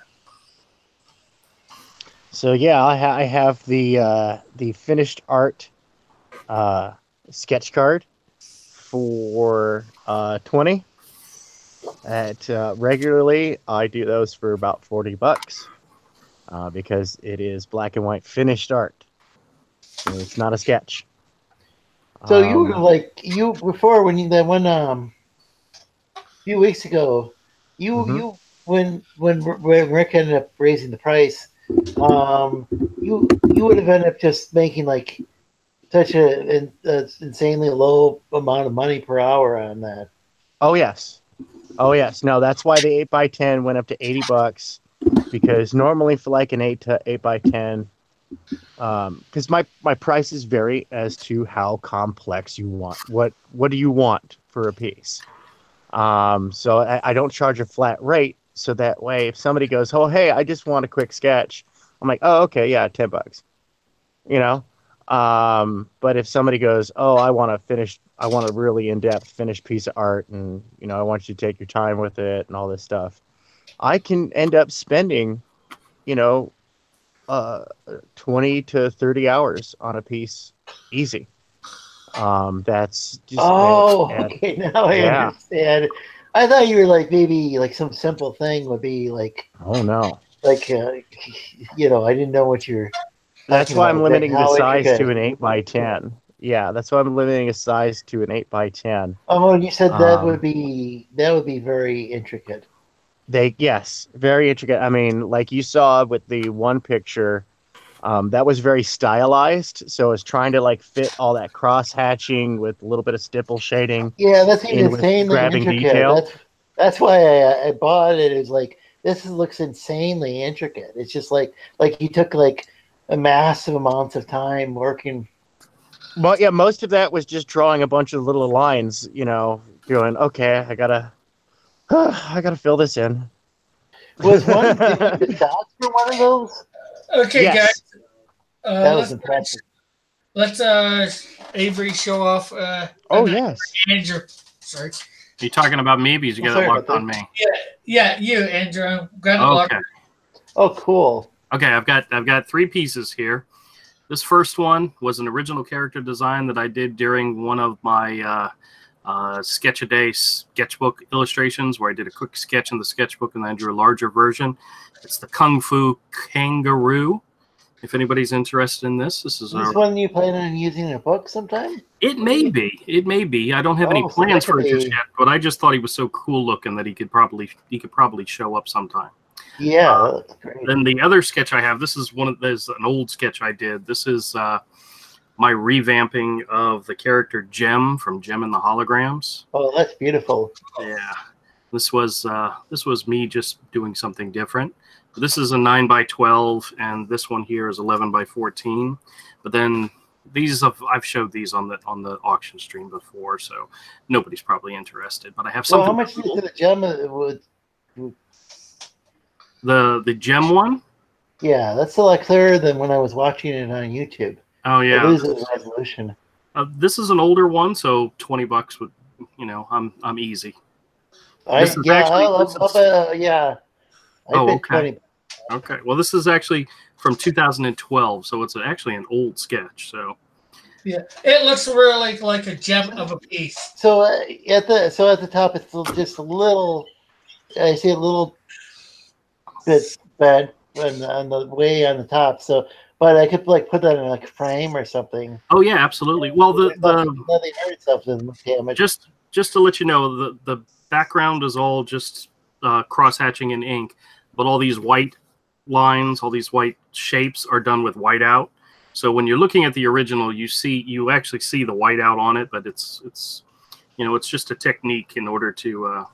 So yeah, I have the finished art sketch card for 20. At regularly, I do those for about $40 because it is black and white finished art. So it's not a sketch. So you were before when you a few weeks ago, you when Rick ended up raising the price, you would have ended up just making like such an insanely low amount of money per hour on that. Oh yes. No, that's why the 8x10 went up to $80 because normally for like an 8x10, because my prices vary as to how complex you want. What do you want for a piece? So I don't charge a flat rate. So that way, if somebody goes, "Oh, hey, I just want a quick sketch," I'm like, "Oh, okay, yeah, $10." But if somebody goes, "Oh, I want a really in-depth finished piece of art, and I want you to take your time with it and all this stuff," I can end up spending, 20 to 30 hours on a piece, easy. That's just okay. Now I understand. I thought you were like maybe like some simple thing would be like. Oh no. Like I didn't know what you're. That's why I'm limiting the size to an 8x10. Yeah, that's why I'm limiting a size to an 8x10. Oh, you said that would be very intricate. Yes, very intricate. I mean, like you saw with the one picture, that was very stylized. So it's trying to like fit all that cross hatching with a little bit of stipple shading. Yeah, that's insanely grabbing intricate. detail. That's why I bought it. It's like this looks insanely intricate. It's just like you took like a massive amounts of time working. Well, yeah, most of that was just drawing a bunch of little lines, going, okay, I gotta fill this in. Was one the dots for one of those? Okay, yes. Guys. That was impressive. Let's Avery show off. Yes. Andrew. Sorry. Are you talking about me? Because you got it locked on me. Yeah, you, Andrew. Got it locked. Oh, cool. Okay, I've got 3 pieces here. This first one was an original character design that I did during one of my sketch a day sketchbook illustrations, where I did a quick sketch in the sketchbook and then I drew a larger version. It's the Kung Fu Kangaroo. If anybody's interested in this is one you plan on using in a book sometime? It may be. I don't have any plans for it just yet, but I just thought he was so cool looking that he could probably show up sometime. Yeah, that's great. Then the other sketch I have, this is an old sketch I did. This is my revamping of the character Jem from Jem and the Holograms. Oh, that's beautiful. Yeah, this was me just doing something different. This is a 9x12, and this one here is 11x14. But then I've showed these on the auction stream before, so nobody's probably interested. But I have something. Well, how much is the Jem? The Jem one? Yeah, that's a lot clearer than when I was watching it on YouTube. Oh yeah, it loses resolution. This is an older one, so $20 would, I'm easy. Okay. Okay. Well, this is actually from 2012, so it's actually an old sketch. So. Yeah, it looks really like a gem of a piece. So at the top, it's just a little. I see a little bit bad on the way on the top. So, but I could like put that in like a frame or something. Oh yeah, absolutely. Well, nothing hurt itself doesn't damage. Just to let you know, the background is all just cross hatching in ink, but all these white lines, all these white shapes are done with whiteout. So when you're looking at the original, you actually see the whiteout on it, but it's it's just a technique in order to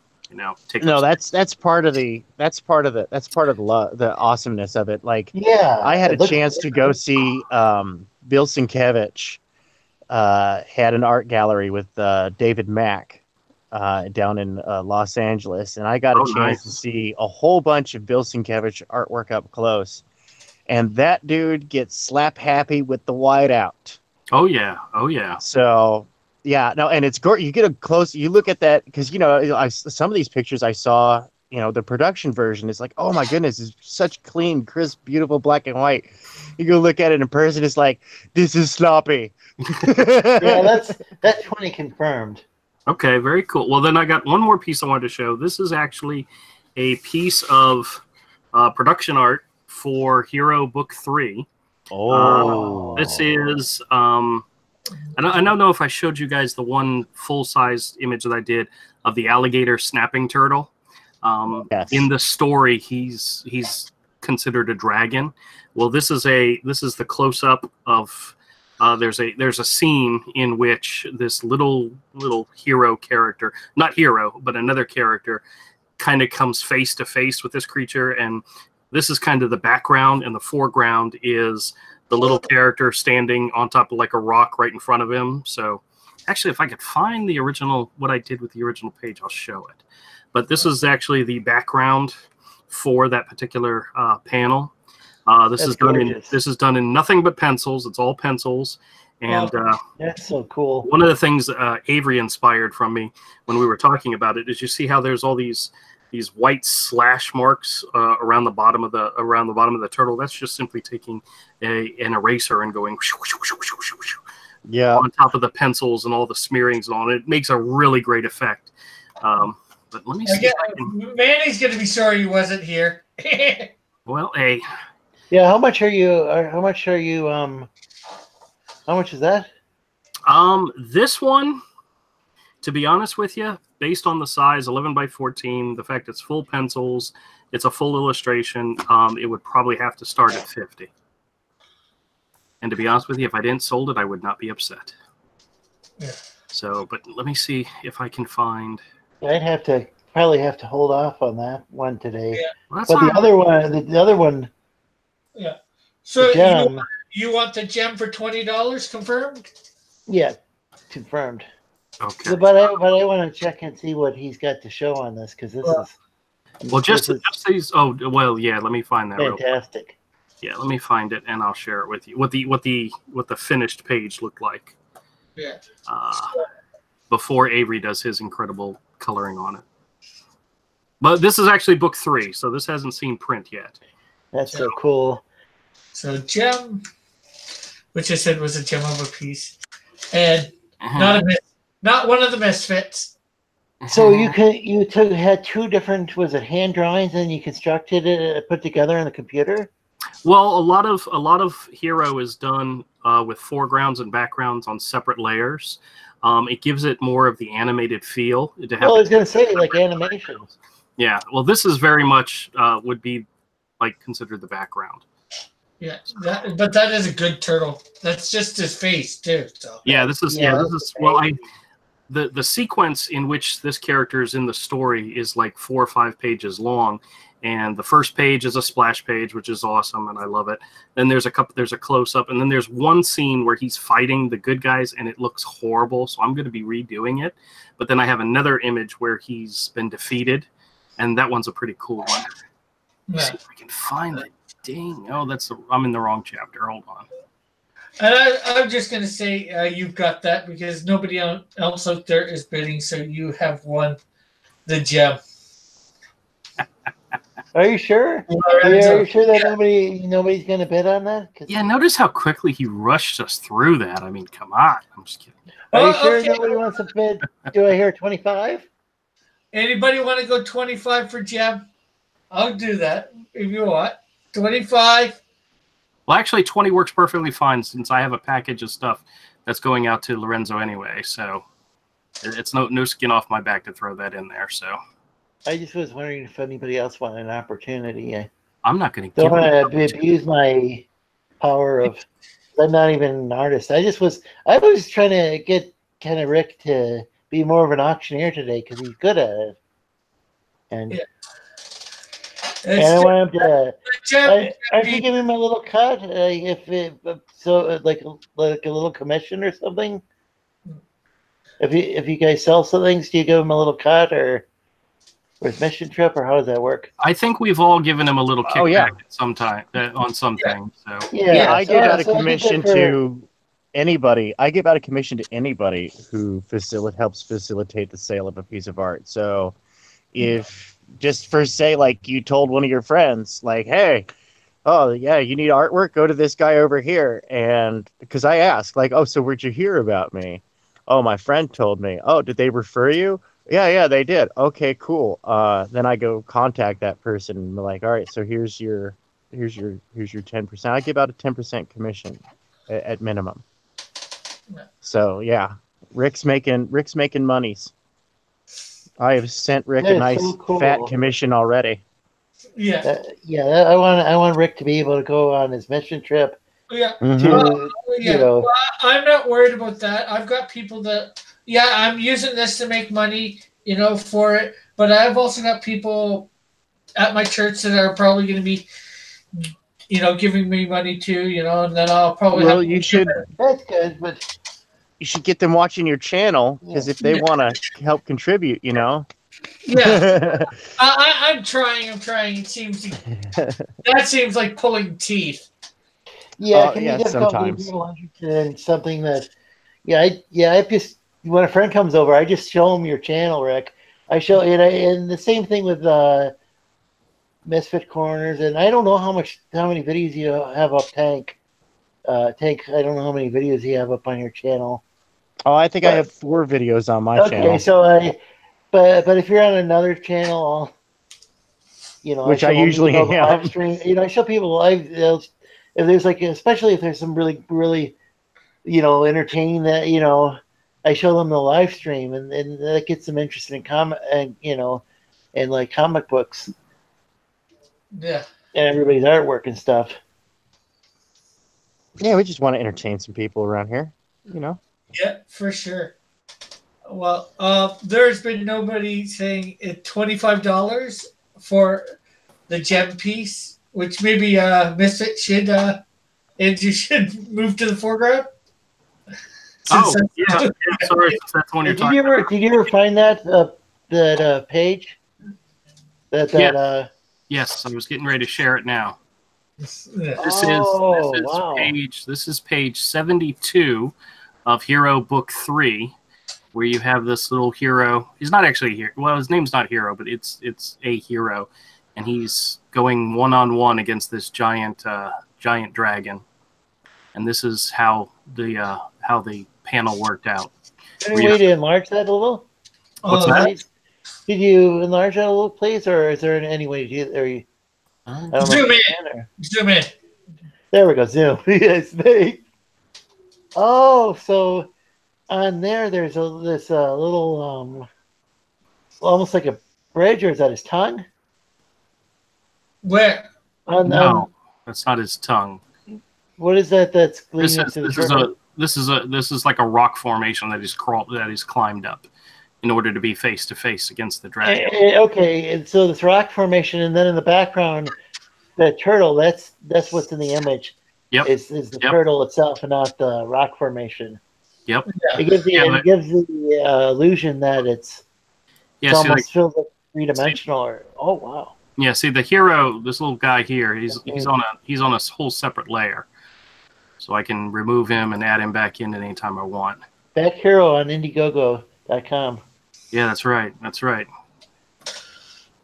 take. No, that's part of the the awesomeness of it. Like, Yeah, I had it a looks chance to go see Bill Sienkiewicz had an art gallery with David Mack down in Los Angeles, and I got a chance to see a whole bunch of Bill Sienkiewicz artwork up close. And that dude gets slap happy with the whiteout. Oh yeah. So yeah, no, and it's you get a close. You look at that because some of these pictures I saw. The production version is like, oh my goodness, it's such clean, crisp, beautiful black and white. You go look at it in person, it's like, this is sloppy. Yeah, that's 20 confirmed. Okay, very cool. Well, then I got one more piece I wanted to show. This is actually a piece of production art for Hero Book 3. Oh. This is, I don't know if I showed you guys the one full-size image that I did of the alligator snapping turtle. Yes. In the story, he's considered a dragon. Well, this is the close-up of there's a scene in which this little hero character, not hero, but another character, kind of comes face to face with this creature, and this is kind of the background, and the foreground is the little character standing on top of like a rock right in front of him. So actually, if I could find the original, what I did with the original page, I'll show it. But this is actually the background for that particular panel. This is done in nothing but pencils. It's all pencils. And that's so cool. One of the things Avery inspired from me when we were talking about it is you see how there's all these white slash marks around the bottom of the turtle. That's just simply taking an eraser and going on top of the pencils and all the smearings and all. And it makes a really great effect. But let me see. Manny's gonna be sorry he wasn't here. Well, hey. Yeah, how much are you? How much is that? This one, to be honest with you, based on the size, 11 by 14, the fact it's full pencils, it's a full illustration, it would probably have to start at 50. And to be honest with you, if I didn't sold it, I would not be upset. Yeah. So, but let me see if I can find. I'd probably have to hold off on that one today. Yeah. Well, but the other one. Yeah. So you want the gem for $20 confirmed? Yeah, confirmed. Okay. So, but I want to check and see what he's got to show on this because this is. Well, just these. Oh, well, yeah. Let me find that. Fantastic. Yeah, let me find it and I'll share it with you. What the finished page looked like. Yeah. Before Avery does his incredible coloring on it. But this is actually book 3, so this hasn't seen print yet. That's so cool. So gem, which I said was a gem of a piece, and not one of the misfits. So had two different, was it hand drawings and you constructed it, put together in the computer? Well, a lot of Hero is done with foregrounds and backgrounds on separate layers. It gives it more of the animated feel. I was going to say like animations. Yeah. Well, this is very much would be like considered the background. Yeah, but that is a good turtle. That's just his face too. So yeah, this is well, the sequence in which this character is in the story is like 4 or 5 pages long, and the first page is a splash page, which is awesome, and I love it. Then there's a close up, and then there's one scene where he's fighting the good guys, and it looks horrible. So I'm going to be redoing it. But then I have another image where he's been defeated, and that one's a pretty cool one. Let's see if I can find it. Dang! Oh, I'm in the wrong chapter. Hold on. And I'm just going to say you've got that because nobody else out there is bidding, so you have won the gem. Are you sure? Are you sure that nobody's going to bid on that? Yeah, notice how quickly he rushed us through that. I mean, come on. I'm just kidding. Are you sure nobody wants to bid? Do I hear 25? Anybody want to go 25 for gem? I'll do that if you want. 25. Well, actually, 20 works perfectly fine since I have a package of stuff that's going out to Lorenzo anyway. So it's no skin off my back to throw that in there. So I just was wondering if anybody else wanted an opportunity. I'm not going to don't want to abuse my power of I'm not even an artist. I was trying to get kind of Rick to be more of an auctioneer today because he's good at it. And Yeah. and I want him to. Gem- I should give him a little cut, like a little commission or something. If you guys sell some things, do you give him a little cut or his mission trip, or how does that work? I think we've all given him a little kickback Oh, yeah. at some time on something. So Yeah, I give out a so I think commission that for- to anybody. I give out a commission to anybody who helps facilitate the sale of a piece of art. So, if just for say, like you told one of your friends, like, hey, oh yeah, you need artwork, go to this guy over here, and because I asked, like, oh, so where'd you hear about me? Oh, my friend told me. Oh, did they refer you? Yeah, they did. Okay, cool. Then I go contact that person and be like, all right, so here's your 10%. I give out a 10% commission at minimum. Yeah. So yeah, Rick's making monies. I have sent Rick That a is nice so cool. fat commission already. Yeah. I want Rick to be able to go on his mission trip Yeah. Mhm. to Yeah. Well, I'm not worried about that. I've got people that, I'm using this to make money, for it. But I've also got people at my church that are probably going to be, giving me money too, and then I'll probably Well, have. you should That's good, but get them watching your channel because if they Yeah. want to help contribute, Yeah. I'm trying. It seems that seems like pulling teeth. yeah, it can yeah, be difficult to sometimes. be people understand something that. I just when a friend comes over, I just show them your channel, Rick. I show and the same thing with Misfit Corners, and I don't know how many videos you have up, Tank. Tank, I don't know how many videos you have up on your channel. Oh, I think I have 4 videos on my channel. Okay, so but if you're on another channel, Which I usually live am. stream. I show people live. If there's especially if there's some really, really, entertaining that I show them the live stream, and that gets them interested in and like comic books Yeah. and everybody's artwork and stuff. Yeah, we just want to entertain some people around here, Yeah, for sure. Well, there's been nobody saying $25 for the gem piece, which maybe Misfit should Andrew should move to the foreground. oh yeah, sorry, that's one you're talking about. Did you ever find that page? Yes, I was getting ready to share it now. Yeah. This is page 72 of Hero Book 3, where you have this little hero. He's not actually here. Well, his name's not Hero, but it's a hero, and he's going one-on-one against this giant dragon. And this is how the panel worked out. Any way to enlarge that a little? What's that? Did you enlarge that a little, please, or is there any way to do it? I don't know Zoom if you in. can, or- Zoom in. There we go. Zoom. Yes, mate. Oh, so on there's this little almost like a bridge, or is that his tongue? Where? No, that's not his tongue. What is that? That's This leading is to the this is circle? this is like a rock formation that he's climbed up in order to be face to face against the dragon. Okay, and so this rock formation, and then in the background, the turtle. That's what's in the image. Yep. Is the turtle itself and not the rock formation. Yep. It gives the illusion that it's almost feels like 3-dimensional. Oh wow. Yeah, see the hero, this little guy here, he's on a whole separate layer. So I can remove him and add him back in at any time I want. Back Hero on Indiegogo.com. Yeah, that's right. That's right.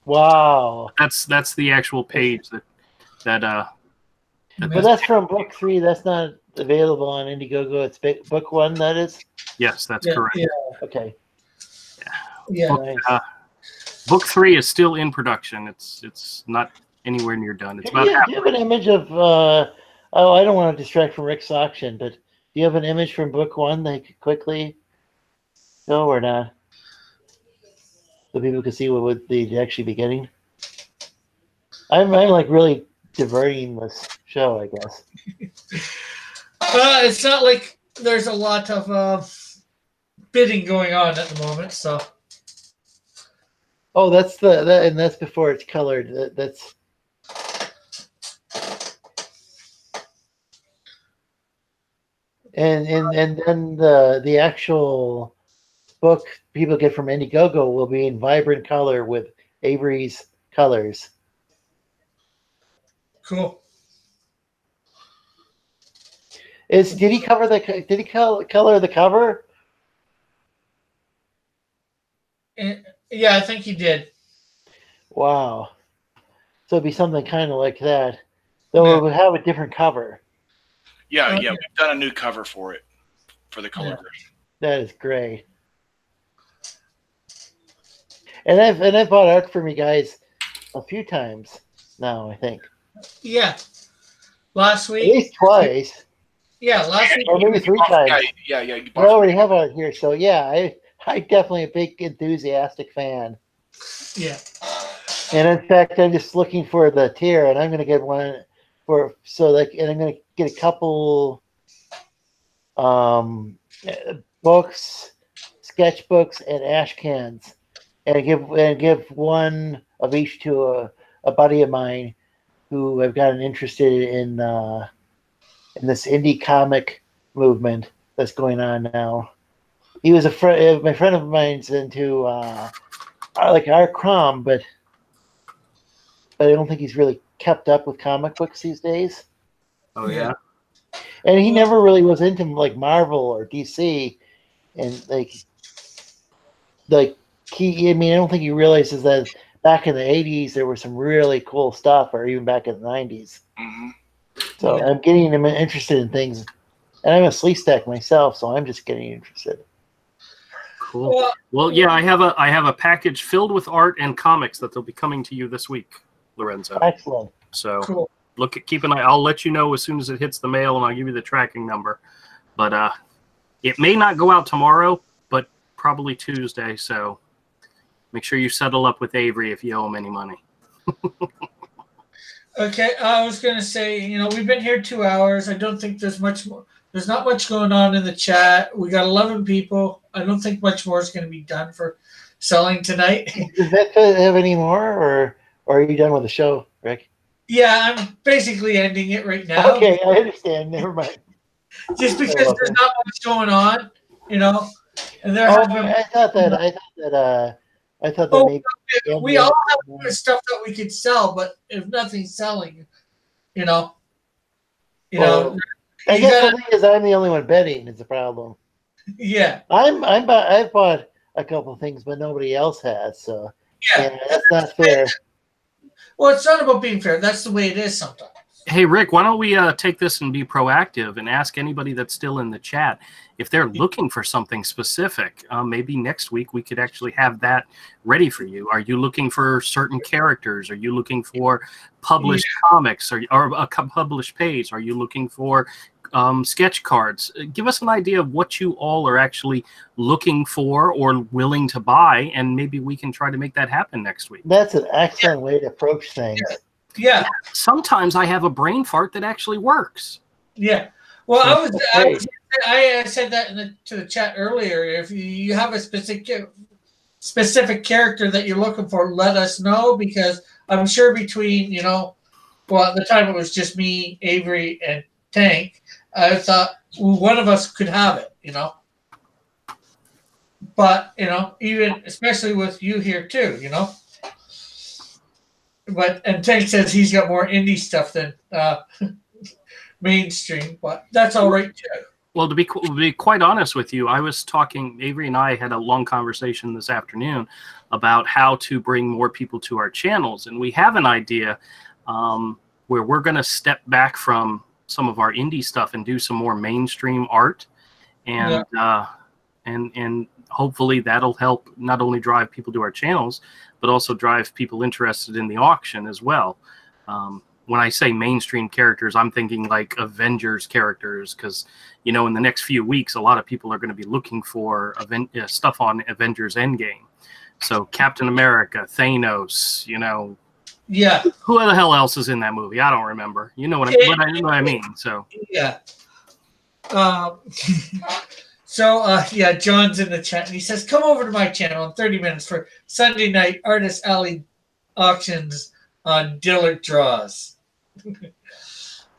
Wow. That's the actual page that But that's from book 3. That's not available on Indiegogo. It's book 1, that is? yes, that's Yeah, correct. yeah. Okay. Yeah. Nice. Book 3 is still in production. It's not anywhere near done. It's about Do you have an image of I don't want to distract from Rick's auction, but do you have an image from book 1 that you could quickly show or not? So people can see what would they actually be getting. I'm like really diverting this show, I guess. It's not like there's a lot of bidding going on at the moment, so. Oh, that's and that's before it's colored. That's. And then the actual book people get from Indiegogo will be in vibrant color with Avery's colors. Cool. Did he color the cover? Yeah, I think he did. Wow. So it'd be something kind of like that. Though it would have a different cover. Yeah, we've done a new cover for it, for the color version. That is great. And I've bought art from you guys a few times now, I think. Yeah. Last week. At least twice. Yeah, last week. Or maybe 3 times. Yeah. I already have art here, so yeah, I'm definitely a big enthusiastic fan. Yeah. And in fact, I'm just looking for the tier, and I'm going to get one and I'm going to get a couple books, sketchbooks, and ash cans, and give one of each to a buddy of mine who I've gotten interested in this indie comic movement that's going on now. He was my friend of mine's into like Art Crom, but I don't think he's really kept up with comic books these days. Oh yeah. And he never really was into like Marvel or DC, and I don't think he realizes that back in the 80s there was some really cool stuff, or even back in the 90s. Mm-hmm. So I'm getting him interested in things, and I'm a Sleestack myself, so I'm just getting interested. Cool. Well, yeah, I have a package filled with art and comics that they'll be coming to you this week, Lorenzo. Excellent. So Cool. keep an eye. I'll let you know as soon as it hits the mail, and I'll give you the tracking number. But it may not go out tomorrow, but probably Tuesday. So make sure you settle up with Avery if you owe him any money. Okay, I was going to say, we've been here 2 hours. I don't think there's much more. There's not much going on in the chat. We got 11 people. I don't think much more is going to be done for selling tonight. Does that have any more, or are you done with the show, Rick? Yeah, I'm basically ending it right now. Okay, I understand. Never mind. Just because there's not much going on, And there I thought that maybe we all have stuff that we could sell, but if nothing's selling, I guess the thing is, I'm the only one betting. Is the problem? Yeah, I've bought a couple of things, but nobody else has. So yeah, that's not fair. Well, it's not about being fair. That's the way it is sometimes. Hey, Rick, why don't we take this and be proactive and ask anybody that's still in the chat if they're looking for something specific. Maybe next week we could actually have that ready for you. Are you looking for certain characters? Are you looking for published comics or a published page? Are you looking for sketch cards? Give us an idea of what you all are actually looking for or willing to buy, and maybe we can try to make that happen next week. That's an excellent way to approach things. Yeah. Sometimes I have a brain fart that actually works. Yeah. Well, I said that to the chat earlier. If you have a specific character that you're looking for, let us know, because I'm sure between, at the time it was just me, Avery, and Tank. I thought one of us could have it, But, even especially with you here too, and Tank says he's got more indie stuff than mainstream, but that's all right too. Well, to be quite honest with you, I was talking, Avery and I had a long conversation this afternoon about how to bring more people to our channels. And we have an idea where we're going to step back from some of our indie stuff and do some more mainstream art. And, and hopefully that'll help not only drive people to our channels, but also drive people interested in the auction as well. When I say mainstream characters, I'm thinking like Avengers characters, because, in the next few weeks, a lot of people are going to be looking for stuff on Avengers Endgame. So Captain America, Thanos, Yeah. Who the hell else is in that movie? I don't remember. You know what I mean? So yeah. Yeah, John's in the chat and he says, "Come over to my channel in 30 minutes for Sunday night Artist Alley auctions on Dillard draws."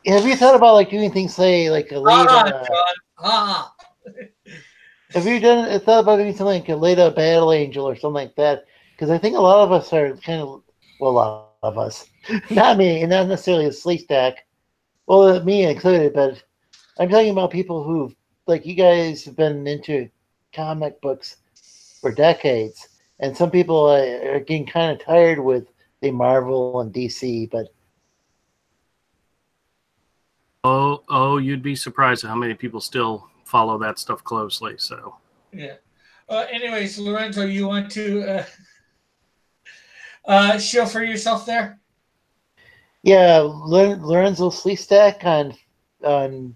Have you thought about like doing things, say, like a late? John. Have you thought about doing something like a Leda Battle Angel or something like that? Because I think a lot of us are kind of, well, a lot of us, not me, and not necessarily a sleep stack. Well, me included, but I'm talking about people who, like you guys, have been into comic books for decades, and some people are getting kind of tired with the Marvel and DC, but. Oh, you'd be surprised at how many people still follow that stuff closely. So yeah. Anyways, Lorenzo, you want to show for yourself there? Yeah, Lorenzo Sleestack on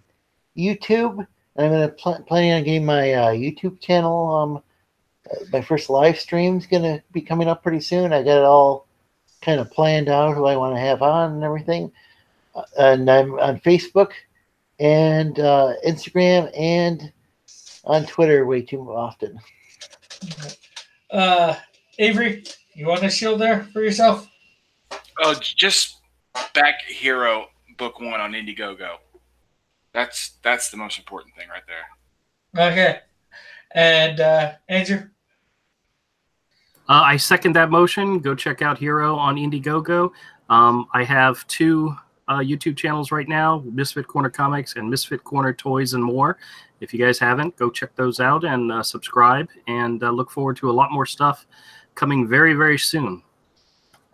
YouTube. And I'm gonna planning on getting my YouTube channel. My first live stream is gonna be coming up pretty soon. I got it all kind of planned out, who I want to have on and everything. And I'm on Facebook and Instagram and on Twitter way too often. Avery, you want a shield there for yourself? Oh, just back Hero Book 1 on Indiegogo. That's the most important thing right there. Okay. And Andrew? I second that motion. Go check out Hero on Indiegogo. I have 2 YouTube channels right now, Misfit Corner Comics and Misfit Corner Toys and More. If you guys haven't, go check those out and subscribe, and look forward to a lot more stuff coming very, very soon.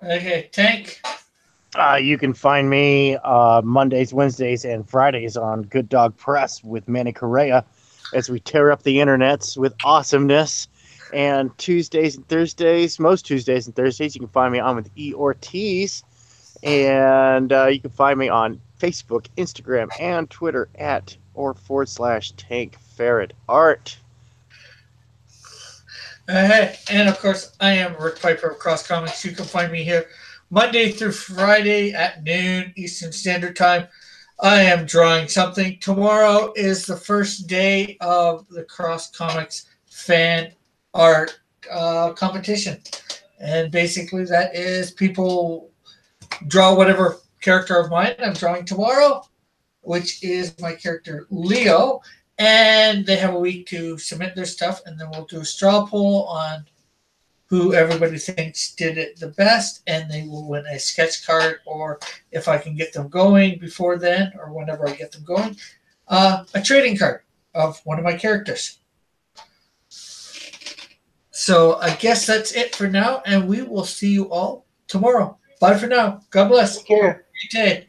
Okay, Tank? You can find me Mondays, Wednesdays, and Fridays on Good Dog Press with Manny Correa as we tear up the internets with awesomeness. And Tuesdays and Thursdays, most Tuesdays and Thursdays, you can find me on with E. Ortiz. And you can find me on Facebook, Instagram, and Twitter at /Tank Ferret Art. And of course, I am Rick Piper of Cross Comics. You can find me here Monday through Friday at noon Eastern Standard Time. I am drawing something. Tomorrow is the first day of the Cross Comics fan art competition. And basically that is people draw whatever character of mine I'm drawing tomorrow, which is my character Leo, and they have a week to submit their stuff, and then we'll do a straw poll on who everybody thinks did it the best, and they will win a sketch card, or if I can get them going before then, or whenever I get them going, a trading card of one of my characters. So I guess that's it for now, and we will see you all tomorrow. Bye for now. God bless. Take care. Great day.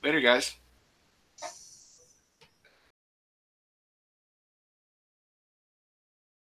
Later, guys.